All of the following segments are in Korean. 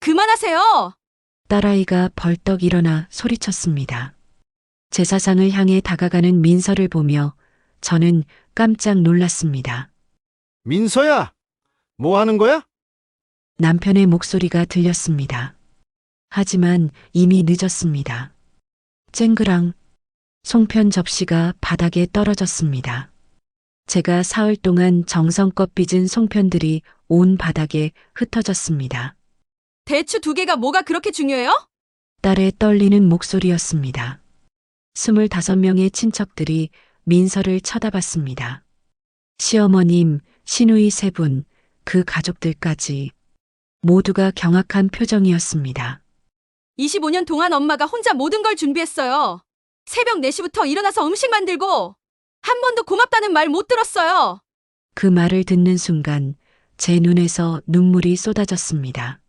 그만하세요! 딸아이가 벌떡 일어나 소리쳤습니다. 제사상을 향해 다가가는 민서를 보며 저는 깜짝 놀랐습니다. 민서야, 뭐 하는 거야? 남편의 목소리가 들렸습니다. 하지만 이미 늦었습니다. 쨍그랑 송편 접시가 바닥에 떨어졌습니다. 제가 사흘 동안 정성껏 빚은 송편들이 온 바닥에 흩어졌습니다. 대추 2개가 뭐가 그렇게 중요해요? 딸의 떨리는 목소리였습니다. 25명의 친척들이 민서를 쳐다봤습니다. 시어머님, 시누이 3분, 그 가족들까지 모두가 경악한 표정이었습니다. 25년 동안 엄마가 혼자 모든 걸 준비했어요. 새벽 4시부터 일어나서 음식 만들고 한 번도 고맙다는 말 못 들었어요. 그 말을 듣는 순간 제 눈에서 눈물이 쏟아졌습니다.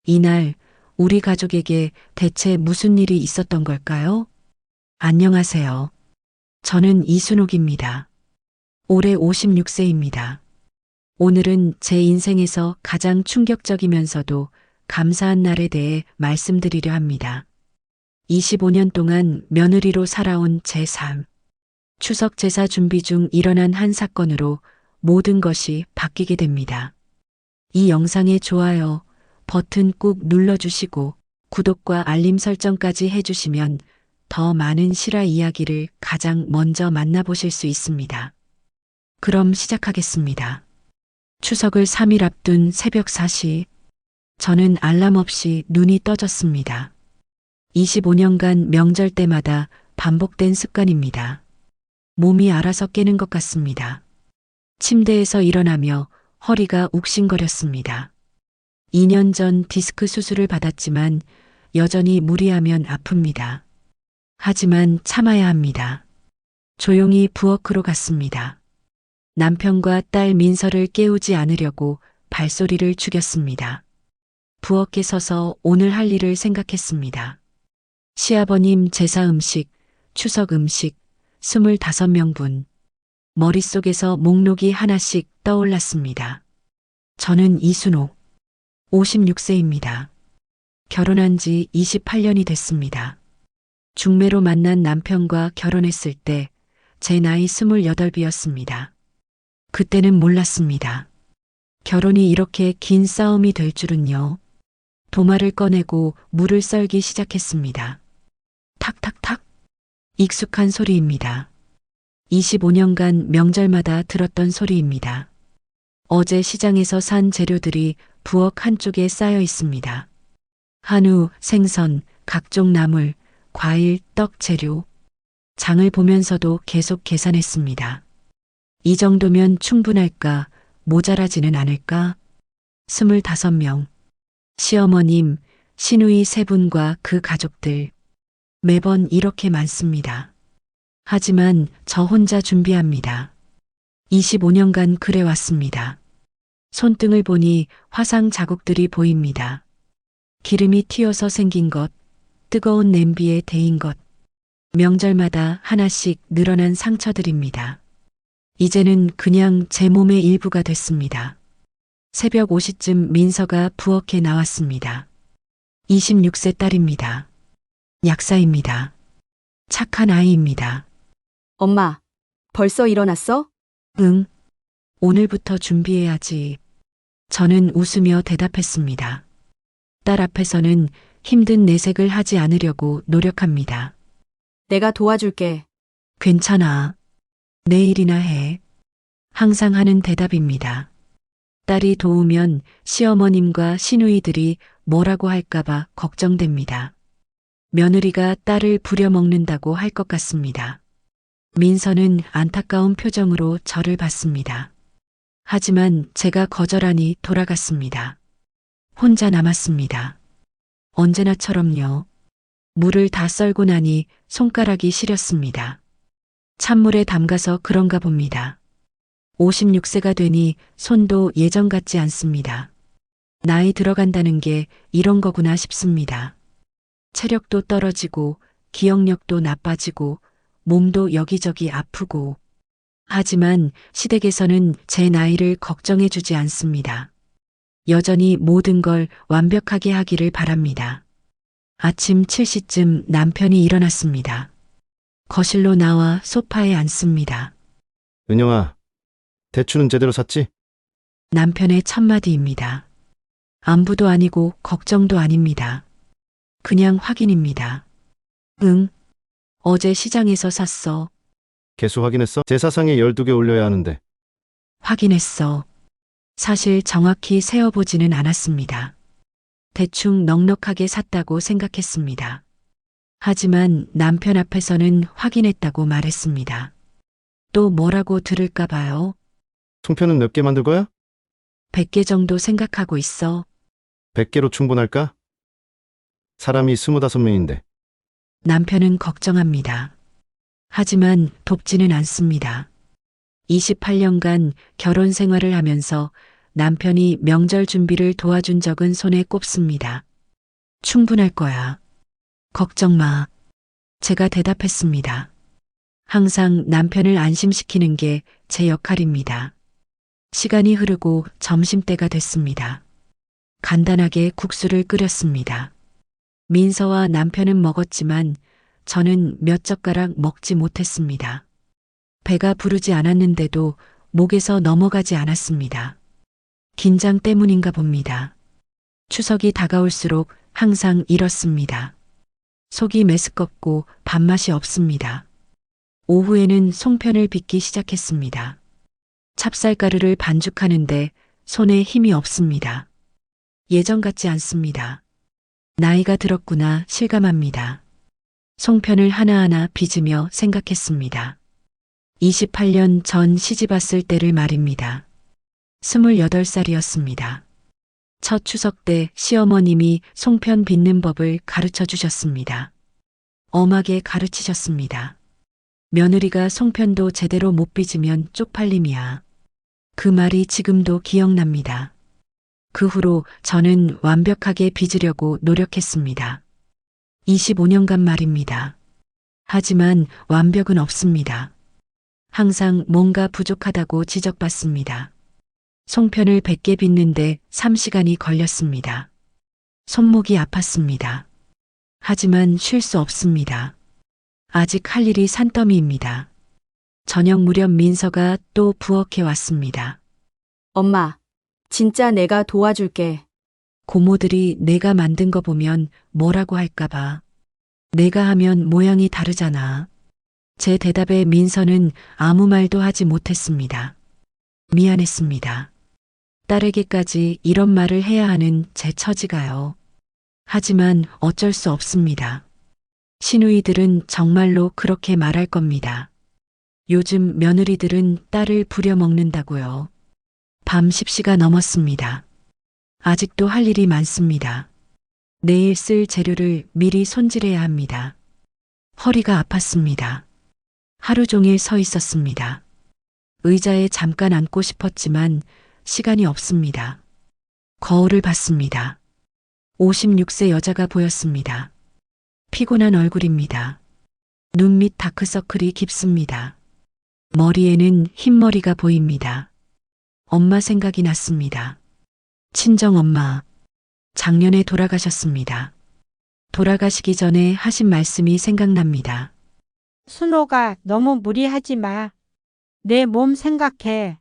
이날 우리 가족에게 대체 무슨 일이 있었던 걸까요? 안녕하세요. 저는 이순옥입니다. 올해 56세입니다. 오늘은 제 인생에서 가장 충격적이면서도 감사한 날에 대해 말씀드리려 합니다. 25년 동안 며느리로 살아온 제 삶. 추석 제사 준비 중 일어난 한 사건으로 모든 것이 바뀌게 됩니다. 이 영상의 좋아요 버튼 꾹 눌러주시고 구독과 알림 설정까지 해주시면 더 많은 실화 이야기를 가장 먼저 만나보실 수 있습니다. 그럼 시작하겠습니다. 추석을 3일 앞둔 새벽 4시, 저는 알람 없이 눈이 떠졌습니다. 25년간 명절 때마다 반복된 습관입니다. 몸이 알아서 깨는 것 같습니다. 침대에서 일어나며 허리가 욱신거렸습니다. 2년 전 디스크 수술을 받았지만 여전히 무리하면 아픕니다. 하지만 참아야 합니다. 조용히 부엌으로 갔습니다. 남편과 딸 민서를 깨우지 않으려고 발소리를 죽였습니다. 부엌에 서서 오늘 할 일을 생각했습니다. 시아버님 제사 음식, 추석 음식, 25명분. 머릿속에서 목록이 하나씩 떠올랐습니다. 저는 이순옥, 56세입니다. 결혼한 지 28년이 됐습니다. 중매로 만난 남편과 결혼했을 때 제 나이 28이었습니다. 그때는 몰랐습니다. 결혼이 이렇게 긴 싸움이 될 줄은요. 도마를 꺼내고 물을 썰기 시작했습니다. 탁탁탁. 익숙한 소리입니다. 25년간 명절마다 들었던 소리입니다. 어제 시장에서 산 재료들이 부엌 한쪽에 쌓여 있습니다. 한우, 생선, 각종 나물, 과일, 떡 재료. 장을 보면서도 계속 계산했습니다. 이 정도면 충분할까, 모자라지는 않을까? 25명. 시어머님, 시누이 3분과 그 가족들. 매번 이렇게 많습니다. 하지만 저 혼자 준비합니다. 25년간 그래왔습니다. 손등을 보니 화상 자국들이 보입니다. 기름이 튀어서 생긴 것, 뜨거운 냄비에 데인 것, 명절마다 하나씩 늘어난 상처들입니다. 이제는 그냥 제 몸의 일부가 됐습니다. 새벽 5시쯤 민서가 부엌에 나왔습니다. 26세 딸입니다. 약사입니다. 착한 아이입니다. 엄마, 벌써 일어났어? 응, 오늘부터 준비해야지. 저는 웃으며 대답했습니다. 딸 앞에서는 힘든 내색을 하지 않으려고 노력합니다. 내가 도와줄게. 괜찮아. 내일이나 해. 항상 하는 대답입니다. 딸이 도우면 시어머님과 시누이들이 뭐라고 할까봐 걱정됩니다. 며느리가 딸을 부려먹는다고 할 것 같습니다. 민서는 안타까운 표정으로 저를 봤습니다. 하지만 제가 거절하니 돌아갔습니다. 혼자 남았습니다. 언제나처럼요. 물을 다 썰고 나니 손가락이 시렸습니다. 찬물에 담가서 그런가 봅니다. 56세가 되니 손도 예전 같지 않습니다. 나이 들어간다는 게 이런 거구나 싶습니다. 체력도 떨어지고 기억력도 나빠지고 몸도 여기저기 아프고. 하지만 시댁에서는 제 나이를 걱정해 주지 않습니다. 여전히 모든 걸 완벽하게 하기를 바랍니다. 아침 7시쯤 남편이 일어났습니다. 거실로 나와 소파에 앉습니다. 은영아, 대추는 제대로 샀지? 남편의 첫마디입니다. 안부도 아니고 걱정도 아닙니다. 그냥 확인입니다. 응. 어제 시장에서 샀어. 개수 확인했어? 제사상에 12개 올려야 하는데. 확인했어. 사실 정확히 세어보지는 않았습니다. 대충 넉넉하게 샀다고 생각했습니다. 하지만 남편 앞에서는 확인했다고 말했습니다. 또 뭐라고 들을까 봐요. 송편은 몇 개 만들 거야? 100개 정도 생각하고 있어. 100개로 충분할까? 사람이 25명인데. 남편은 걱정합니다. 하지만 돕지는 않습니다. 28년간 결혼 생활을 하면서 남편이 명절 준비를 도와준 적은 손에 꼽습니다. 충분할 거야. 걱정 마. 제가 대답했습니다. 항상 남편을 안심시키는 게 제 역할입니다. 시간이 흐르고 점심때가 됐습니다. 간단하게 국수를 끓였습니다. 민서와 남편은 먹었지만 저는 몇 젓가락 먹지 못했습니다. 배가 부르지 않았는데도 목에서 넘어가지 않았습니다. 긴장 때문인가 봅니다. 추석이 다가올수록 항상 이렇습니다. 속이 메스껍고 밥맛이 없습니다. 오후에는 송편을 빚기 시작했습니다. 찹쌀가루를 반죽하는데 손에 힘이 없습니다. 예전 같지 않습니다. 나이가 들었구나 실감합니다. 송편을 하나하나 빚으며 생각했습니다. 28년 전 시집 왔을 때를 말입니다. 28살이었습니다. 첫 추석 때 시어머님이 송편 빚는 법을 가르쳐 주셨습니다. 엄하게 가르치셨습니다. 며느리가 송편도 제대로 못 빚으면 쪽팔림이야. 그 말이 지금도 기억납니다. 그 후로 저는 완벽하게 빚으려고 노력했습니다. 25년간 말입니다. 하지만 완벽은 없습니다. 항상 뭔가 부족하다고 지적받습니다. 송편을 100개 빚는데 3시간이 걸렸습니다. 손목이 아팠습니다. 하지만 쉴 수 없습니다. 아직 할 일이 산더미입니다. 저녁 무렵 민서가 또 부엌에 왔습니다. 엄마, 진짜 내가 도와줄게. 고모들이 내가 만든 거 보면 뭐라고 할까봐. 내가 하면 모양이 다르잖아. 제 대답에 민서는 아무 말도 하지 못했습니다. 미안했습니다. 딸에게까지 이런 말을 해야 하는 제 처지가요. 하지만 어쩔 수 없습니다. 시누이들은 정말로 그렇게 말할 겁니다. 요즘 며느리들은 딸을 부려먹는다고요. 밤 10시가 넘었습니다. 아직도 할 일이 많습니다. 내일 쓸 재료를 미리 손질해야 합니다. 허리가 아팠습니다. 하루 종일 서 있었습니다. 의자에 잠깐 앉고 싶었지만 시간이 없습니다. 거울을 봤습니다. 56세 여자가 보였습니다. 피곤한 얼굴입니다. 눈 밑 다크서클이 깊습니다. 머리에는 흰머리가 보입니다. 엄마 생각이 났습니다. 친정엄마, 작년에 돌아가셨습니다. 돌아가시기 전에 하신 말씀이 생각납니다. 순호가 너무 무리하지 마. 내 몸 생각해.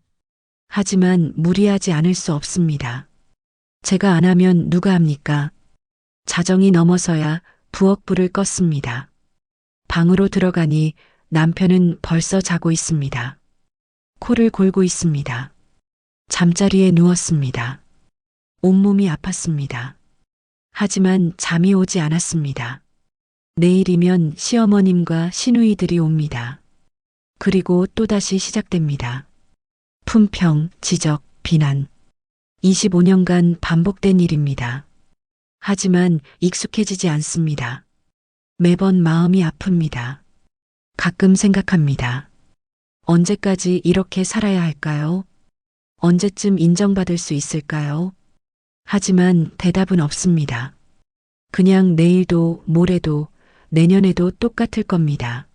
하지만 무리하지 않을 수 없습니다. 제가 안 하면 누가 합니까? 자정이 넘어서야 부엌불을 껐습니다. 방으로 들어가니 남편은 벌써 자고 있습니다. 코를 골고 있습니다. 잠자리에 누웠습니다. 온몸이 아팠습니다. 하지만 잠이 오지 않았습니다. 내일이면 시어머님과 시누이들이 옵니다. 그리고 또다시 시작됩니다. 품평, 지적, 비난. 25년간 반복된 일입니다. 하지만 익숙해지지 않습니다. 매번 마음이 아픕니다. 가끔 생각합니다. 언제까지 이렇게 살아야 할까요? 언제쯤 인정받을 수 있을까요? 하지만 대답은 없습니다. 그냥 내일도 모레도 내년에도 똑같을 겁니다.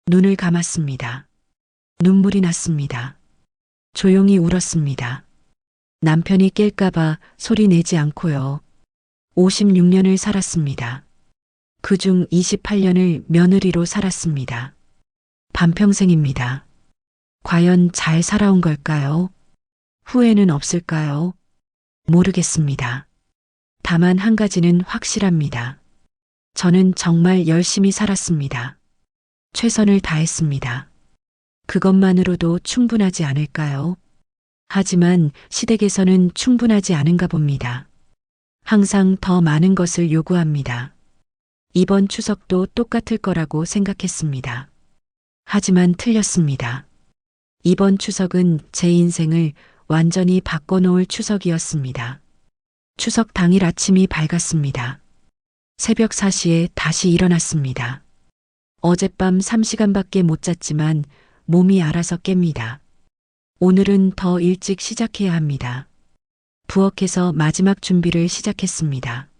눈을 감았습니다. 눈물이 났습니다. 조용히 울었습니다. 남편이 깰까봐 소리 내지 않고요. 56년을 살았습니다. 그중 28년을 며느리로 살았습니다. 반평생입니다. 과연 잘 살아온 걸까요? 후회는 없을까요? 모르겠습니다. 다만 한 가지는 확실합니다. 저는 정말 열심히 살았습니다. 최선을 다했습니다. 그것만으로도 충분하지 않을까요? 하지만 시댁에서는 충분하지 않은가 봅니다. 항상 더 많은 것을 요구합니다. 이번 추석도 똑같을 거라고 생각했습니다. 하지만 틀렸습니다. 이번 추석은 제 인생을 완전히 바꿔놓을 추석이었습니다. 추석 당일 아침이 밝았습니다. 새벽 4시에 다시 일어났습니다. 어젯밤 3시간밖에 못 잤지만 몸이 알아서 깹니다. 오늘은 더 일찍 시작해야 합니다. 부엌에서 마지막 준비를 시작했습니다.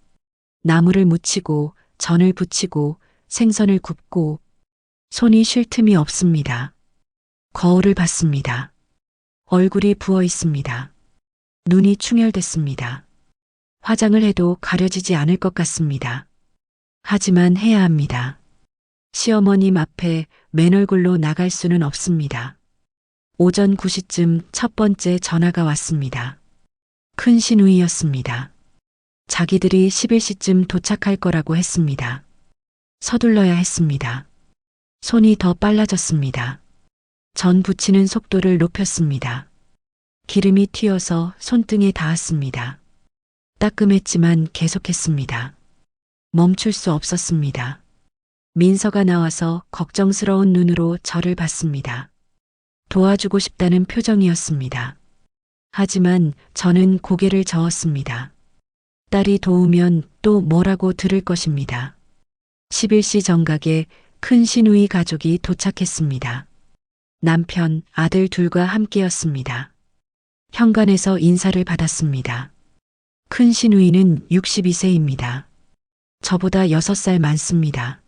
나물을 무치고 전을 부치고 생선을 굽고 손이 쉴 틈이 없습니다. 거울을 봤습니다. 얼굴이 부어 있습니다. 눈이 충혈됐습니다. 화장을 해도 가려지지 않을 것 같습니다. 하지만 해야 합니다. 시어머님 앞에 맨 얼굴로 나갈 수는 없습니다. 오전 9시쯤 첫 번째 전화가 왔습니다. 큰 시누이였습니다. 자기들이 11시쯤 도착할 거라고 했습니다. 서둘러야 했습니다. 손이 더 빨라졌습니다. 전 부치는 속도를 높였습니다. 기름이 튀어서 손등에 닿았습니다. 따끔했지만 계속했습니다. 멈출 수 없었습니다. 민서가 나와서 걱정스러운 눈으로 저를 봤습니다. 도와주고 싶다는 표정이었습니다. 하지만 저는 고개를 저었습니다. 딸이 도우면 또 뭐라고 들을 것입니다. 11시 정각에 큰 시누이 가족이 도착했습니다. 남편, 아들 둘과 함께였습니다. 현관에서 인사를 받았습니다. 큰 시누이는 62세입니다. 저보다 6살 많습니다.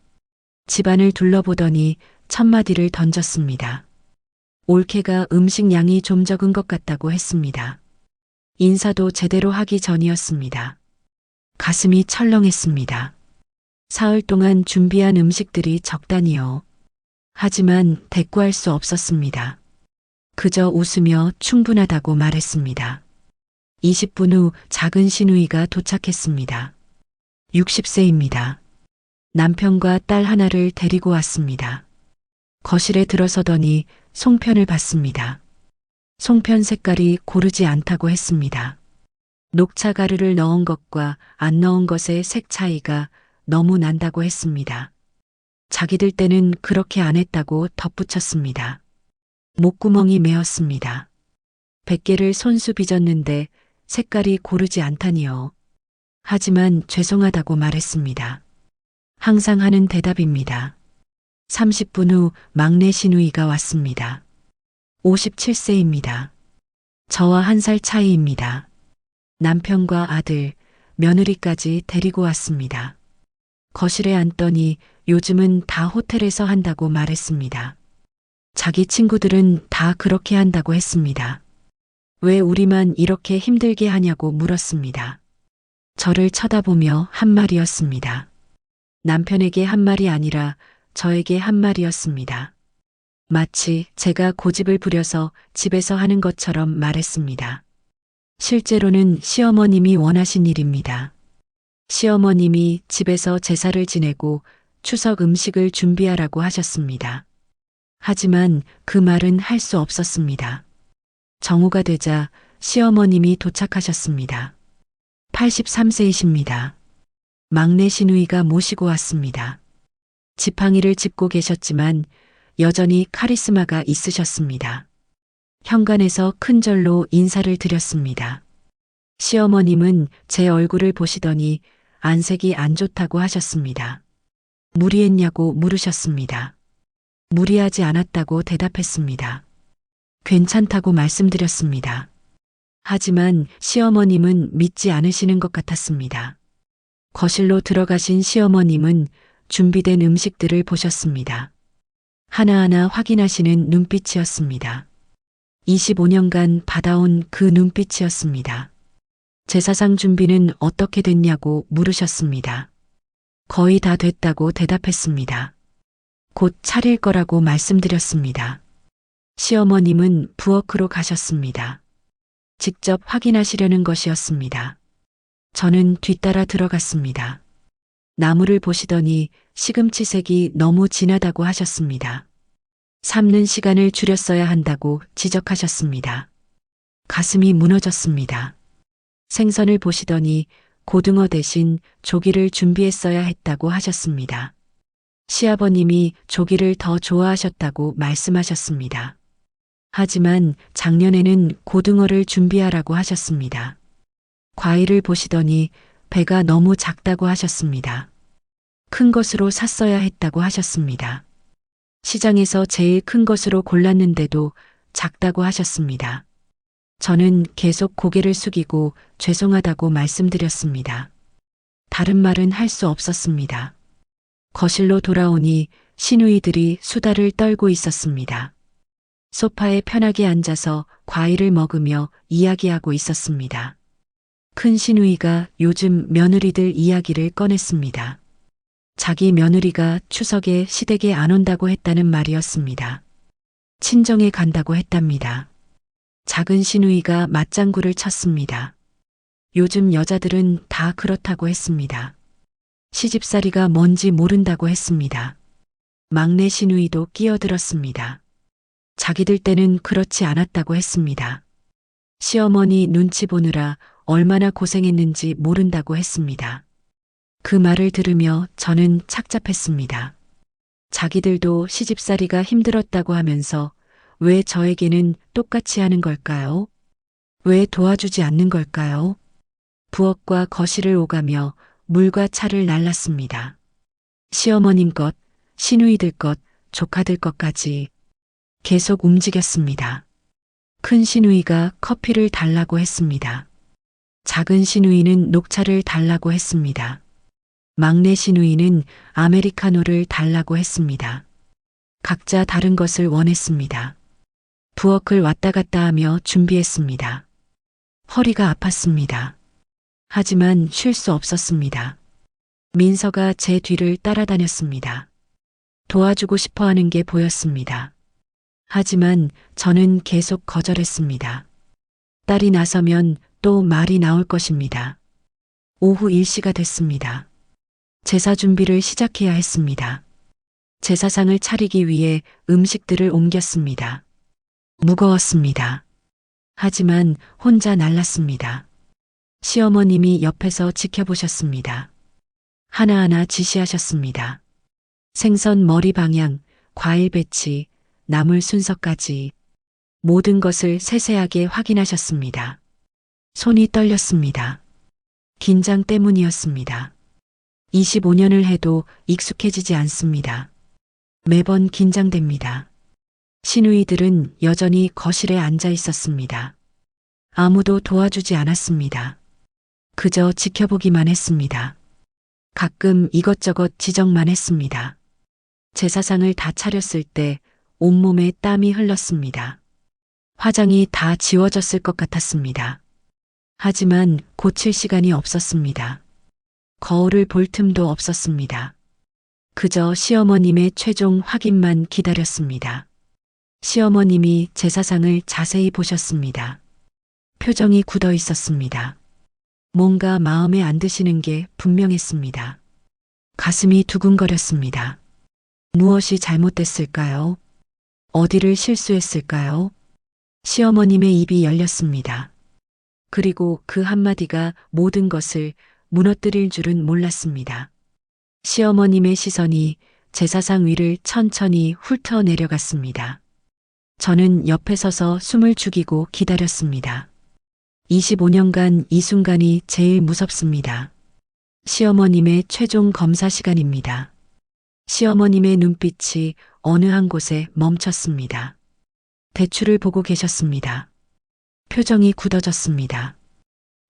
집안을 둘러보더니 첫마디를 던졌습니다. 올케가 음식 양이 좀 적은 것 같다고 했습니다. 인사도 제대로 하기 전이었습니다. 가슴이 철렁했습니다. 사흘 동안 준비한 음식들이 적다니요. 하지만 대꾸할 수 없었습니다. 그저 웃으며 충분하다고 말했습니다. 20분 후 작은 시누이가 도착했습니다. 60세입니다. 남편과 딸 하나를 데리고 왔습니다. 거실에 들어서더니 송편을 받습니다. 송편 색깔이 고르지 않다고 했습니다. 녹차 가루를 넣은 것과 안 넣은 것의 색 차이가 너무 난다고 했습니다. 자기들 때는 그렇게 안 했다고 덧붙였습니다. 목구멍이 메었습니다. 100개를 손수 빚었는데 색깔이 고르지 않다니요. 하지만 죄송하다고 말했습니다. 항상 하는 대답입니다. 30분 후 막내 시누이가 왔습니다. 57세입니다. 저와 1살 차이입니다. 남편과 아들, 며느리까지 데리고 왔습니다. 거실에 앉더니 요즘은 다 호텔에서 한다고 말했습니다. 자기 친구들은 다 그렇게 한다고 했습니다. 왜 우리만 이렇게 힘들게 하냐고 물었습니다. 저를 쳐다보며 한 말이었습니다. 남편에게 한 말이 아니라 저에게 한 말이었습니다. 마치 제가 고집을 부려서 집에서 하는 것처럼 말했습니다. 실제로는 시어머님이 원하신 일입니다. 시어머님이 집에서 제사를 지내고 추석 음식을 준비하라고 하셨습니다. 하지만 그 말은 할 수 없었습니다. 정오가 되자 시어머님이 도착하셨습니다. 83세이십니다. 막내 시누이가 모시고 왔습니다. 지팡이를 짚고 계셨지만 여전히 카리스마가 있으셨습니다. 현관에서 큰 절로 인사를 드렸습니다. 시어머님은 제 얼굴을 보시더니 안색이 안 좋다고 하셨습니다. 무리했냐고 물으셨습니다. 무리하지 않았다고 대답했습니다. 괜찮다고 말씀드렸습니다. 하지만 시어머님은 믿지 않으시는 것 같았습니다. 거실로 들어가신 시어머님은 준비된 음식들을 보셨습니다. 하나하나 확인하시는 눈빛이었습니다. 25년간 받아온 그 눈빛이었습니다. 제사상 준비는 어떻게 됐냐고 물으셨습니다. 거의 다 됐다고 대답했습니다. 곧 차릴 거라고 말씀드렸습니다. 시어머님은 부엌으로 가셨습니다. 직접 확인하시려는 것이었습니다. 저는 뒤따라 들어갔습니다. 나무를 보시더니 시금치색이 너무 진하다고 하셨습니다. 삶는 시간을 줄였어야 한다고 지적하셨습니다. 가슴이 무너졌습니다. 생선을 보시더니 고등어 대신 조기를 준비했어야 했다고 하셨습니다. 시아버님이 조기를 더 좋아하셨다고 말씀하셨습니다. 하지만 작년에는 고등어를 준비하라고 하셨습니다. 과일을 보시더니 배가 너무 작다고 하셨습니다. 큰 것으로 샀어야 했다고 하셨습니다. 시장에서 제일 큰 것으로 골랐는데도 작다고 하셨습니다. 저는 계속 고개를 숙이고 죄송하다고 말씀드렸습니다. 다른 말은 할 수 없었습니다. 거실로 돌아오니 시누이들이 수다를 떨고 있었습니다. 소파에 편하게 앉아서 과일을 먹으며 이야기하고 있었습니다. 큰 시누이가 요즘 며느리들 이야기를 꺼냈습니다. 자기 며느리가 추석에 시댁에 안 온다고 했다는 말이었습니다. 친정에 간다고 했답니다. 작은 시누이가 맞장구를 쳤습니다. 요즘 여자들은 다 그렇다고 했습니다. 시집살이가 뭔지 모른다고 했습니다. 막내 시누이도 끼어들었습니다. 자기들 때는 그렇지 않았다고 했습니다. 시어머니 눈치 보느라 얼마나 고생했는지 모른다고 했습니다. 그 말을 들으며 저는 착잡했습니다. 자기들도 시집살이가 힘들었다고 하면서 왜 저에게는 똑같이 하는 걸까요? 왜 도와주지 않는 걸까요? 부엌과 거실을 오가며 물과 차를 날랐습니다. 시어머님 것, 시누이들 것, 조카들 것까지 계속 움직였습니다. 큰 시누이가 커피를 달라고 했습니다. 작은 시누이는 녹차를 달라고 했습니다. 막내 시누이는 아메리카노를 달라고 했습니다. 각자 다른 것을 원했습니다. 부엌을 왔다 갔다 하며 준비했습니다. 허리가 아팠습니다. 하지만 쉴 수 없었습니다. 민서가 제 뒤를 따라다녔습니다. 도와주고 싶어 하는 게 보였습니다. 하지만 저는 계속 거절했습니다. 딸이 나서면 또 말이 나올 것입니다. 오후 1시가 됐습니다. 제사 준비를 시작해야 했습니다. 제사상을 차리기 위해 음식들을 옮겼습니다. 무거웠습니다. 하지만 혼자 날랐습니다. 시어머님이 옆에서 지켜보셨습니다. 하나하나 지시하셨습니다. 생선 머리 방향, 과일 배치, 나물 순서까지 모든 것을 세세하게 확인하셨습니다. 손이 떨렸습니다. 긴장 때문이었습니다. 25년을 해도 익숙해지지 않습니다. 매번 긴장됩니다. 시누이들은 여전히 거실에 앉아 있었습니다. 아무도 도와주지 않았습니다. 그저 지켜보기만 했습니다. 가끔 이것저것 지적만 했습니다. 제사상을 다 차렸을 때 온몸에 땀이 흘렀습니다. 화장이 다 지워졌을 것 같았습니다. 하지만 고칠 시간이 없었습니다. 거울을 볼 틈도 없었습니다. 그저 시어머님의 최종 확인만 기다렸습니다. 시어머님이 제사상을 자세히 보셨습니다. 표정이 굳어 있었습니다. 뭔가 마음에 안 드시는 게 분명했습니다. 가슴이 두근거렸습니다. 무엇이 잘못됐을까요? 어디를 실수했을까요? 시어머님의 입이 열렸습니다. 그리고 그 한마디가 모든 것을 무너뜨릴 줄은 몰랐습니다. 시어머님의 시선이 제사상 위를 천천히 훑어 내려갔습니다. 저는 옆에 서서 숨을 죽이고 기다렸습니다. 25년간 이 순간이 제일 무섭습니다. 시어머님의 최종 검사 시간입니다. 시어머님의 눈빛이 어느 한 곳에 멈췄습니다. 대추를 보고 계셨습니다. 표정이 굳어졌습니다.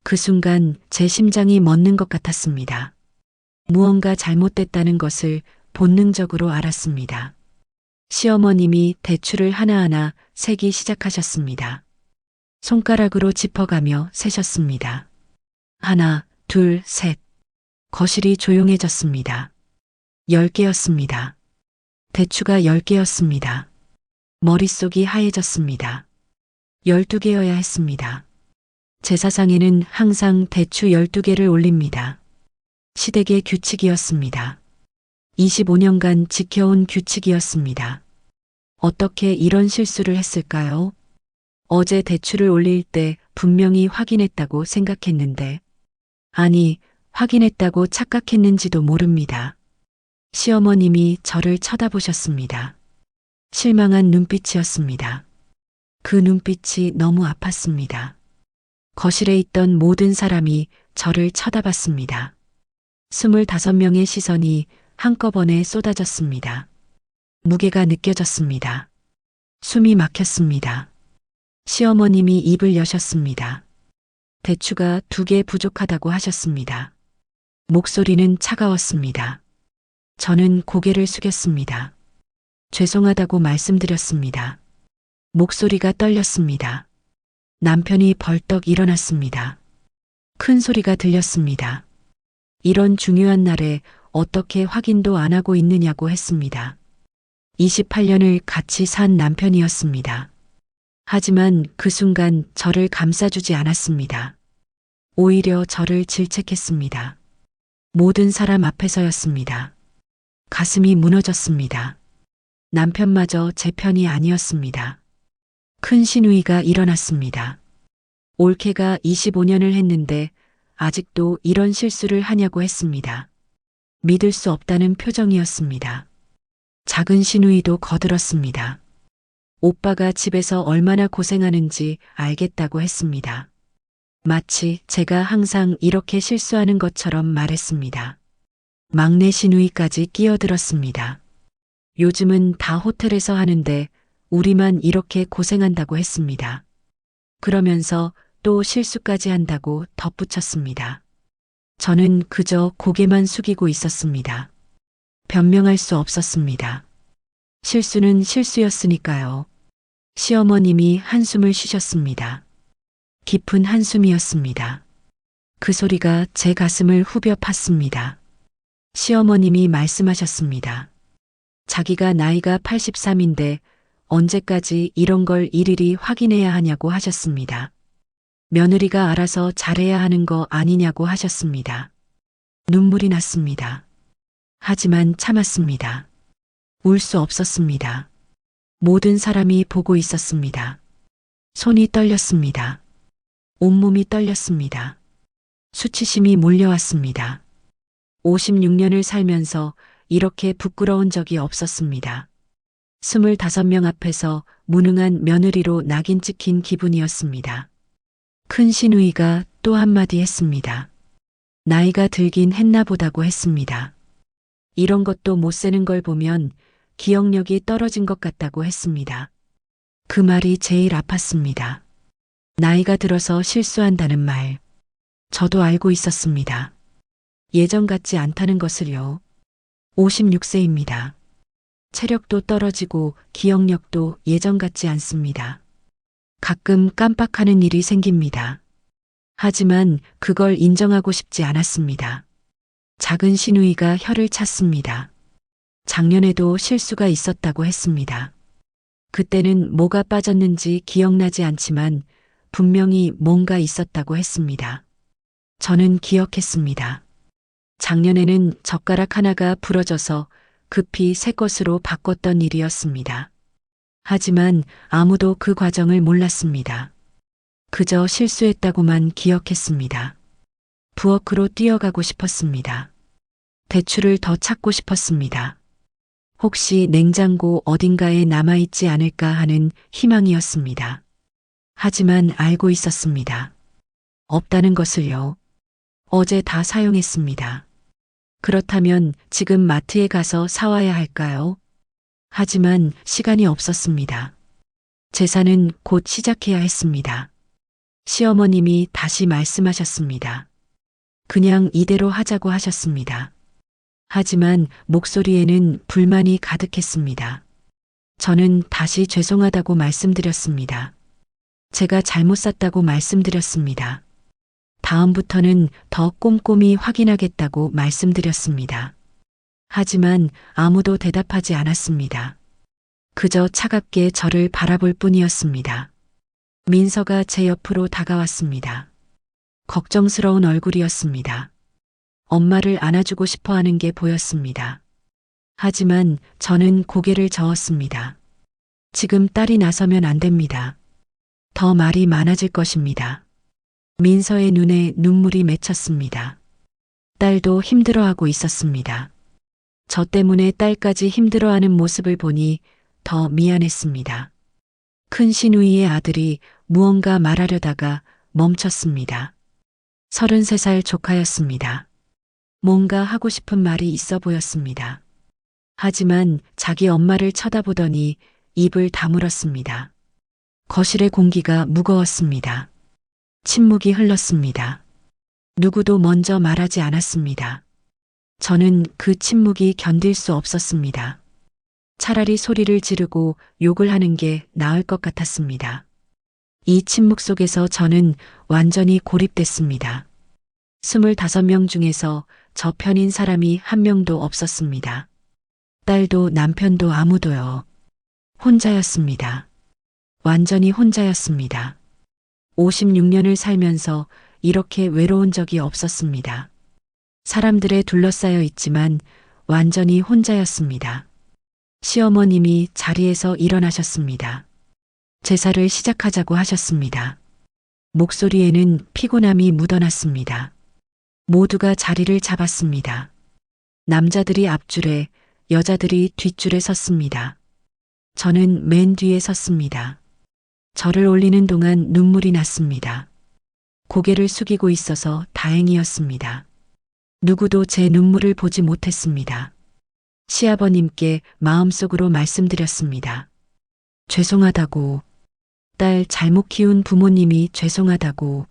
그 순간 제 심장이 멎는 것 같았습니다. 무언가 잘못됐다는 것을 본능적으로 알았습니다. 시어머님이 대추를 하나하나 세기 시작하셨습니다. 손가락으로 짚어가며 세셨습니다. 하나, 둘, 셋. 거실이 조용해졌습니다. 10개였습니다. 대추가 10개였습니다. 머릿속이 하얘졌습니다. 12개여야 했습니다. 제사상에는 항상 대추 12개를 올립니다. 시댁의 규칙이었습니다. 25년간 지켜온 규칙이었습니다. 어떻게 이런 실수를 했을까요? 어제 대추를 올릴 때 분명히 확인했다고 생각했는데, 아니, 확인했다고 착각했는지도 모릅니다. 시어머님이 저를 쳐다보셨습니다. 실망한 눈빛이었습니다. 그 눈빛이 너무 아팠습니다. 거실에 있던 모든 사람이 저를 쳐다봤습니다. 25명의 시선이 한꺼번에 쏟아졌습니다. 무게가 느껴졌습니다. 숨이 막혔습니다. 시어머님이 입을 여셨습니다. 대추가 2개 부족하다고 하셨습니다. 목소리는 차가웠습니다. 저는 고개를 숙였습니다. 죄송하다고 말씀드렸습니다. 목소리가 떨렸습니다. 남편이 벌떡 일어났습니다. 큰 소리가 들렸습니다. 이런 중요한 날에 어떻게 확인도 안 하고 있느냐고 했습니다. 28년을 같이 산 남편이었습니다. 하지만 그 순간 저를 감싸주지 않았습니다. 오히려 저를 질책했습니다. 모든 사람 앞에서였습니다. 가슴이 무너졌습니다. 남편마저 제 편이 아니었습니다. 큰 시누이가 일어났습니다. 올케가 25년을 했는데 아직도 이런 실수를 하냐고 했습니다. 믿을 수 없다는 표정이었습니다. 작은 시누이도 거들었습니다. 오빠가 집에서 얼마나 고생하는지 알겠다고 했습니다. 마치 제가 항상 이렇게 실수하는 것처럼 말했습니다. 막내 시누이까지 끼어들었습니다. 요즘은 다 호텔에서 하는데 우리만 이렇게 고생한다고 했습니다. 그러면서 또 실수까지 한다고 덧붙였습니다. 저는 그저 고개만 숙이고 있었습니다. 변명할 수 없었습니다. 실수는 실수였으니까요. 시어머님이 한숨을 쉬셨습니다. 깊은 한숨이었습니다. 그 소리가 제 가슴을 후벼 팠습니다. 시어머님이 말씀하셨습니다. 자기가 나이가 83인데 언제까지 이런 걸 일일이 확인해야 하냐고 하셨습니다. 며느리가 알아서 잘해야 하는 거 아니냐고 하셨습니다. 눈물이 났습니다. 하지만 참았습니다. 울 수 없었습니다. 모든 사람이 보고 있었습니다. 손이 떨렸습니다. 온몸이 떨렸습니다. 수치심이 몰려왔습니다. 56년을 살면서 이렇게 부끄러운 적이 없었습니다. 25명 앞에서 무능한 며느리로 낙인 찍힌 기분이었습니다. 큰 시누이가 또 한마디 했습니다. 나이가 들긴 했나 보다고 했습니다. 이런 것도 못 세는 걸 보면 기억력이 떨어진 것 같다고 했습니다. 그 말이 제일 아팠습니다. 나이가 들어서 실수한다는 말. 저도 알고 있었습니다. 예전 같지 않다는 것을요. 56세입니다. 체력도 떨어지고 기억력도 예전 같지 않습니다. 가끔 깜빡하는 일이 생깁니다. 하지만 그걸 인정하고 싶지 않았습니다. 작은 시누이가 혀를 찼습니다. 작년에도 실수가 있었다고 했습니다. 그때는 뭐가 빠졌는지 기억나지 않지만 분명히 뭔가 있었다고 했습니다. 저는 기억했습니다. 작년에는 젓가락 하나가 부러져서 급히 새 것으로 바꿨던 일이었습니다. 하지만 아무도 그 과정을 몰랐습니다. 그저 실수했다고만 기억했습니다. 부엌으로 뛰어가고 싶었습니다. 대추를 더 찾고 싶었습니다. 혹시 냉장고 어딘가에 남아있지 않을까 하는 희망이었습니다. 하지만 알고 있었습니다. 없다는 것을요. 어제 다 사용했습니다. 그렇다면 지금 마트에 가서 사와야 할까요? 하지만 시간이 없었습니다. 제사는 곧 시작해야 했습니다. 시어머님이 다시 말씀하셨습니다. 그냥 이대로 하자고 하셨습니다. 하지만 목소리에는 불만이 가득했습니다. 저는 다시 죄송하다고 말씀드렸습니다. 제가 잘못 샀다고 말씀드렸습니다. 다음부터는 더 꼼꼼히 확인하겠다고 말씀드렸습니다. 하지만 아무도 대답하지 않았습니다. 그저 차갑게 저를 바라볼 뿐이었습니다. 민서가 제 옆으로 다가왔습니다. 걱정스러운 얼굴이었습니다. 엄마를 안아주고 싶어 하는 게 보였습니다. 하지만 저는 고개를 저었습니다. 지금 딸이 나서면 안 됩니다. 더 말이 많아질 것입니다. 민서의 눈에 눈물이 맺혔습니다. 딸도 힘들어하고 있었습니다. 저 때문에 딸까지 힘들어하는 모습을 보니 더 미안했습니다. 큰 시누이의 아들이 무언가 말하려다가 멈췄습니다. 33살 조카였습니다. 뭔가 하고 싶은 말이 있어 보였습니다. 하지만 자기 엄마를 쳐다보더니 입을 다물었습니다. 거실의 공기가 무거웠습니다. 침묵이 흘렀습니다. 누구도 먼저 말하지 않았습니다. 저는 그 침묵이 견딜 수 없었습니다. 차라리 소리를 지르고 욕을 하는 게 나을 것 같았습니다. 이 침묵 속에서 저는 완전히 고립됐습니다. 25명 중에서 저 편인 사람이 한 명도 없었습니다. 딸도 남편도 아무도요. 혼자였습니다. 완전히 혼자였습니다. 56년을 살면서 이렇게 외로운 적이 없었습니다. 사람들에 둘러싸여 있지만 완전히 혼자였습니다. 시어머님이 자리에서 일어나셨습니다. 제사를 시작하자고 하셨습니다. 목소리에는 피곤함이 묻어났습니다. 모두가 자리를 잡았습니다. 남자들이 앞줄에, 여자들이 뒷줄에 섰습니다. 저는 맨 뒤에 섰습니다. 절을 올리는 동안 눈물이 났습니다. 고개를 숙이고 있어서 다행이었습니다. 누구도 제 눈물을 보지 못했습니다. 시아버님께 마음속으로 말씀드렸습니다. 죄송하다고, 딸 잘못 키운 부모님이 죄송하다고,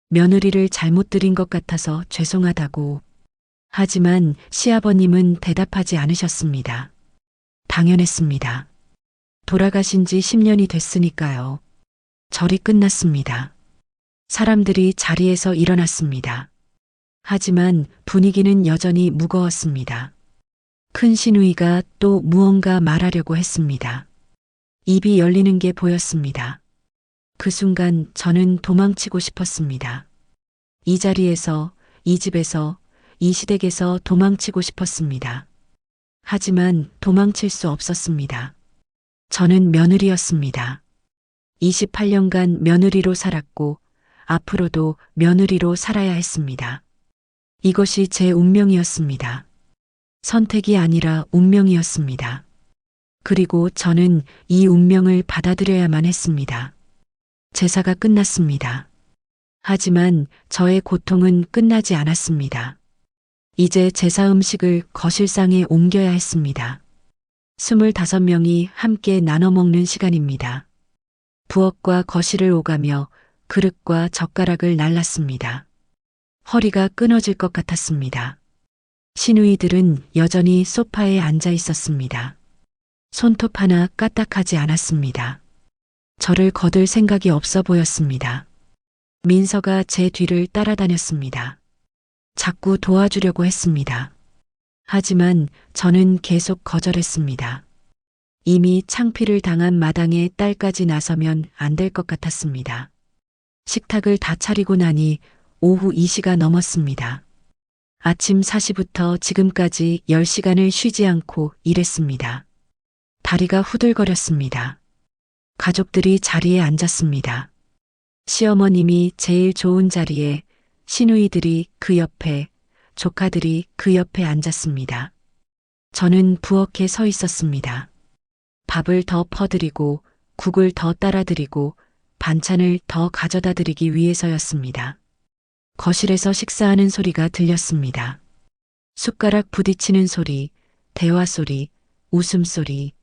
며느리를 잘못 들인 것 같아서 죄송하다고. 하지만 시아버님은 대답하지 않으셨습니다. 당연했습니다. 돌아가신 지 10년이 됐으니까요. 절이 끝났습니다. 사람들이 자리에서 일어났습니다. 하지만 분위기는 여전히 무거웠습니다. 큰 시누이가 또 무언가 말하려고 했습니다. 입이 열리는 게 보였습니다. 그 순간 저는 도망치고 싶었습니다. 이 자리에서, 이 집에서, 이 시댁에서 도망치고 싶었습니다. 하지만 도망칠 수 없었습니다. 저는 며느리였습니다. 28년간 며느리로 살았고 앞으로도 며느리로 살아야 했습니다. 이것이 제 운명이었습니다. 선택이 아니라 운명이었습니다. 그리고 저는 이 운명을 받아들여야만 했습니다. 제사가 끝났습니다. 하지만 저의 고통은 끝나지 않았습니다. 이제 제사 음식을 거실상에 옮겨야 했습니다. 25명이 함께 나눠 먹는 시간입니다. 부엌과 거실을 오가며 그릇과 젓가락을 날랐습니다. 허리가 끊어질 것 같았습니다. 시누이들은 여전히 소파에 앉아 있었습니다. 손톱 하나 까딱하지 않았습니다. 저를 거들 생각이 없어 보였습니다. 민서가 제 뒤를 따라다녔습니다. 자꾸 도와주려고 했습니다. 하지만 저는 계속 거절했습니다. 이미 창피를 당한 마당에 딸까지 나서면 안 될 것 같았습니다. 식탁을 다 차리고 나니 오후 2시가 넘었습니다. 아침 4시부터 지금까지 10시간을 쉬지 않고 일했습니다. 다리가 후들거렸습니다. 가족들이 자리에 앉았습니다. 시어머님이 제일 좋은 자리에, 시누이들이 그 옆에, 조카들이 그 옆에 앉았습니다. 저는 부엌에 서 있었습니다. 밥을 더 퍼드리고 국을 더 따라드리고 반찬을 더 가져다 드리기 위해서였습니다. 거실에서 식사하는 소리가 들렸습니다. 숟가락 부딪히는 소리, 대화 소리, 웃음소리,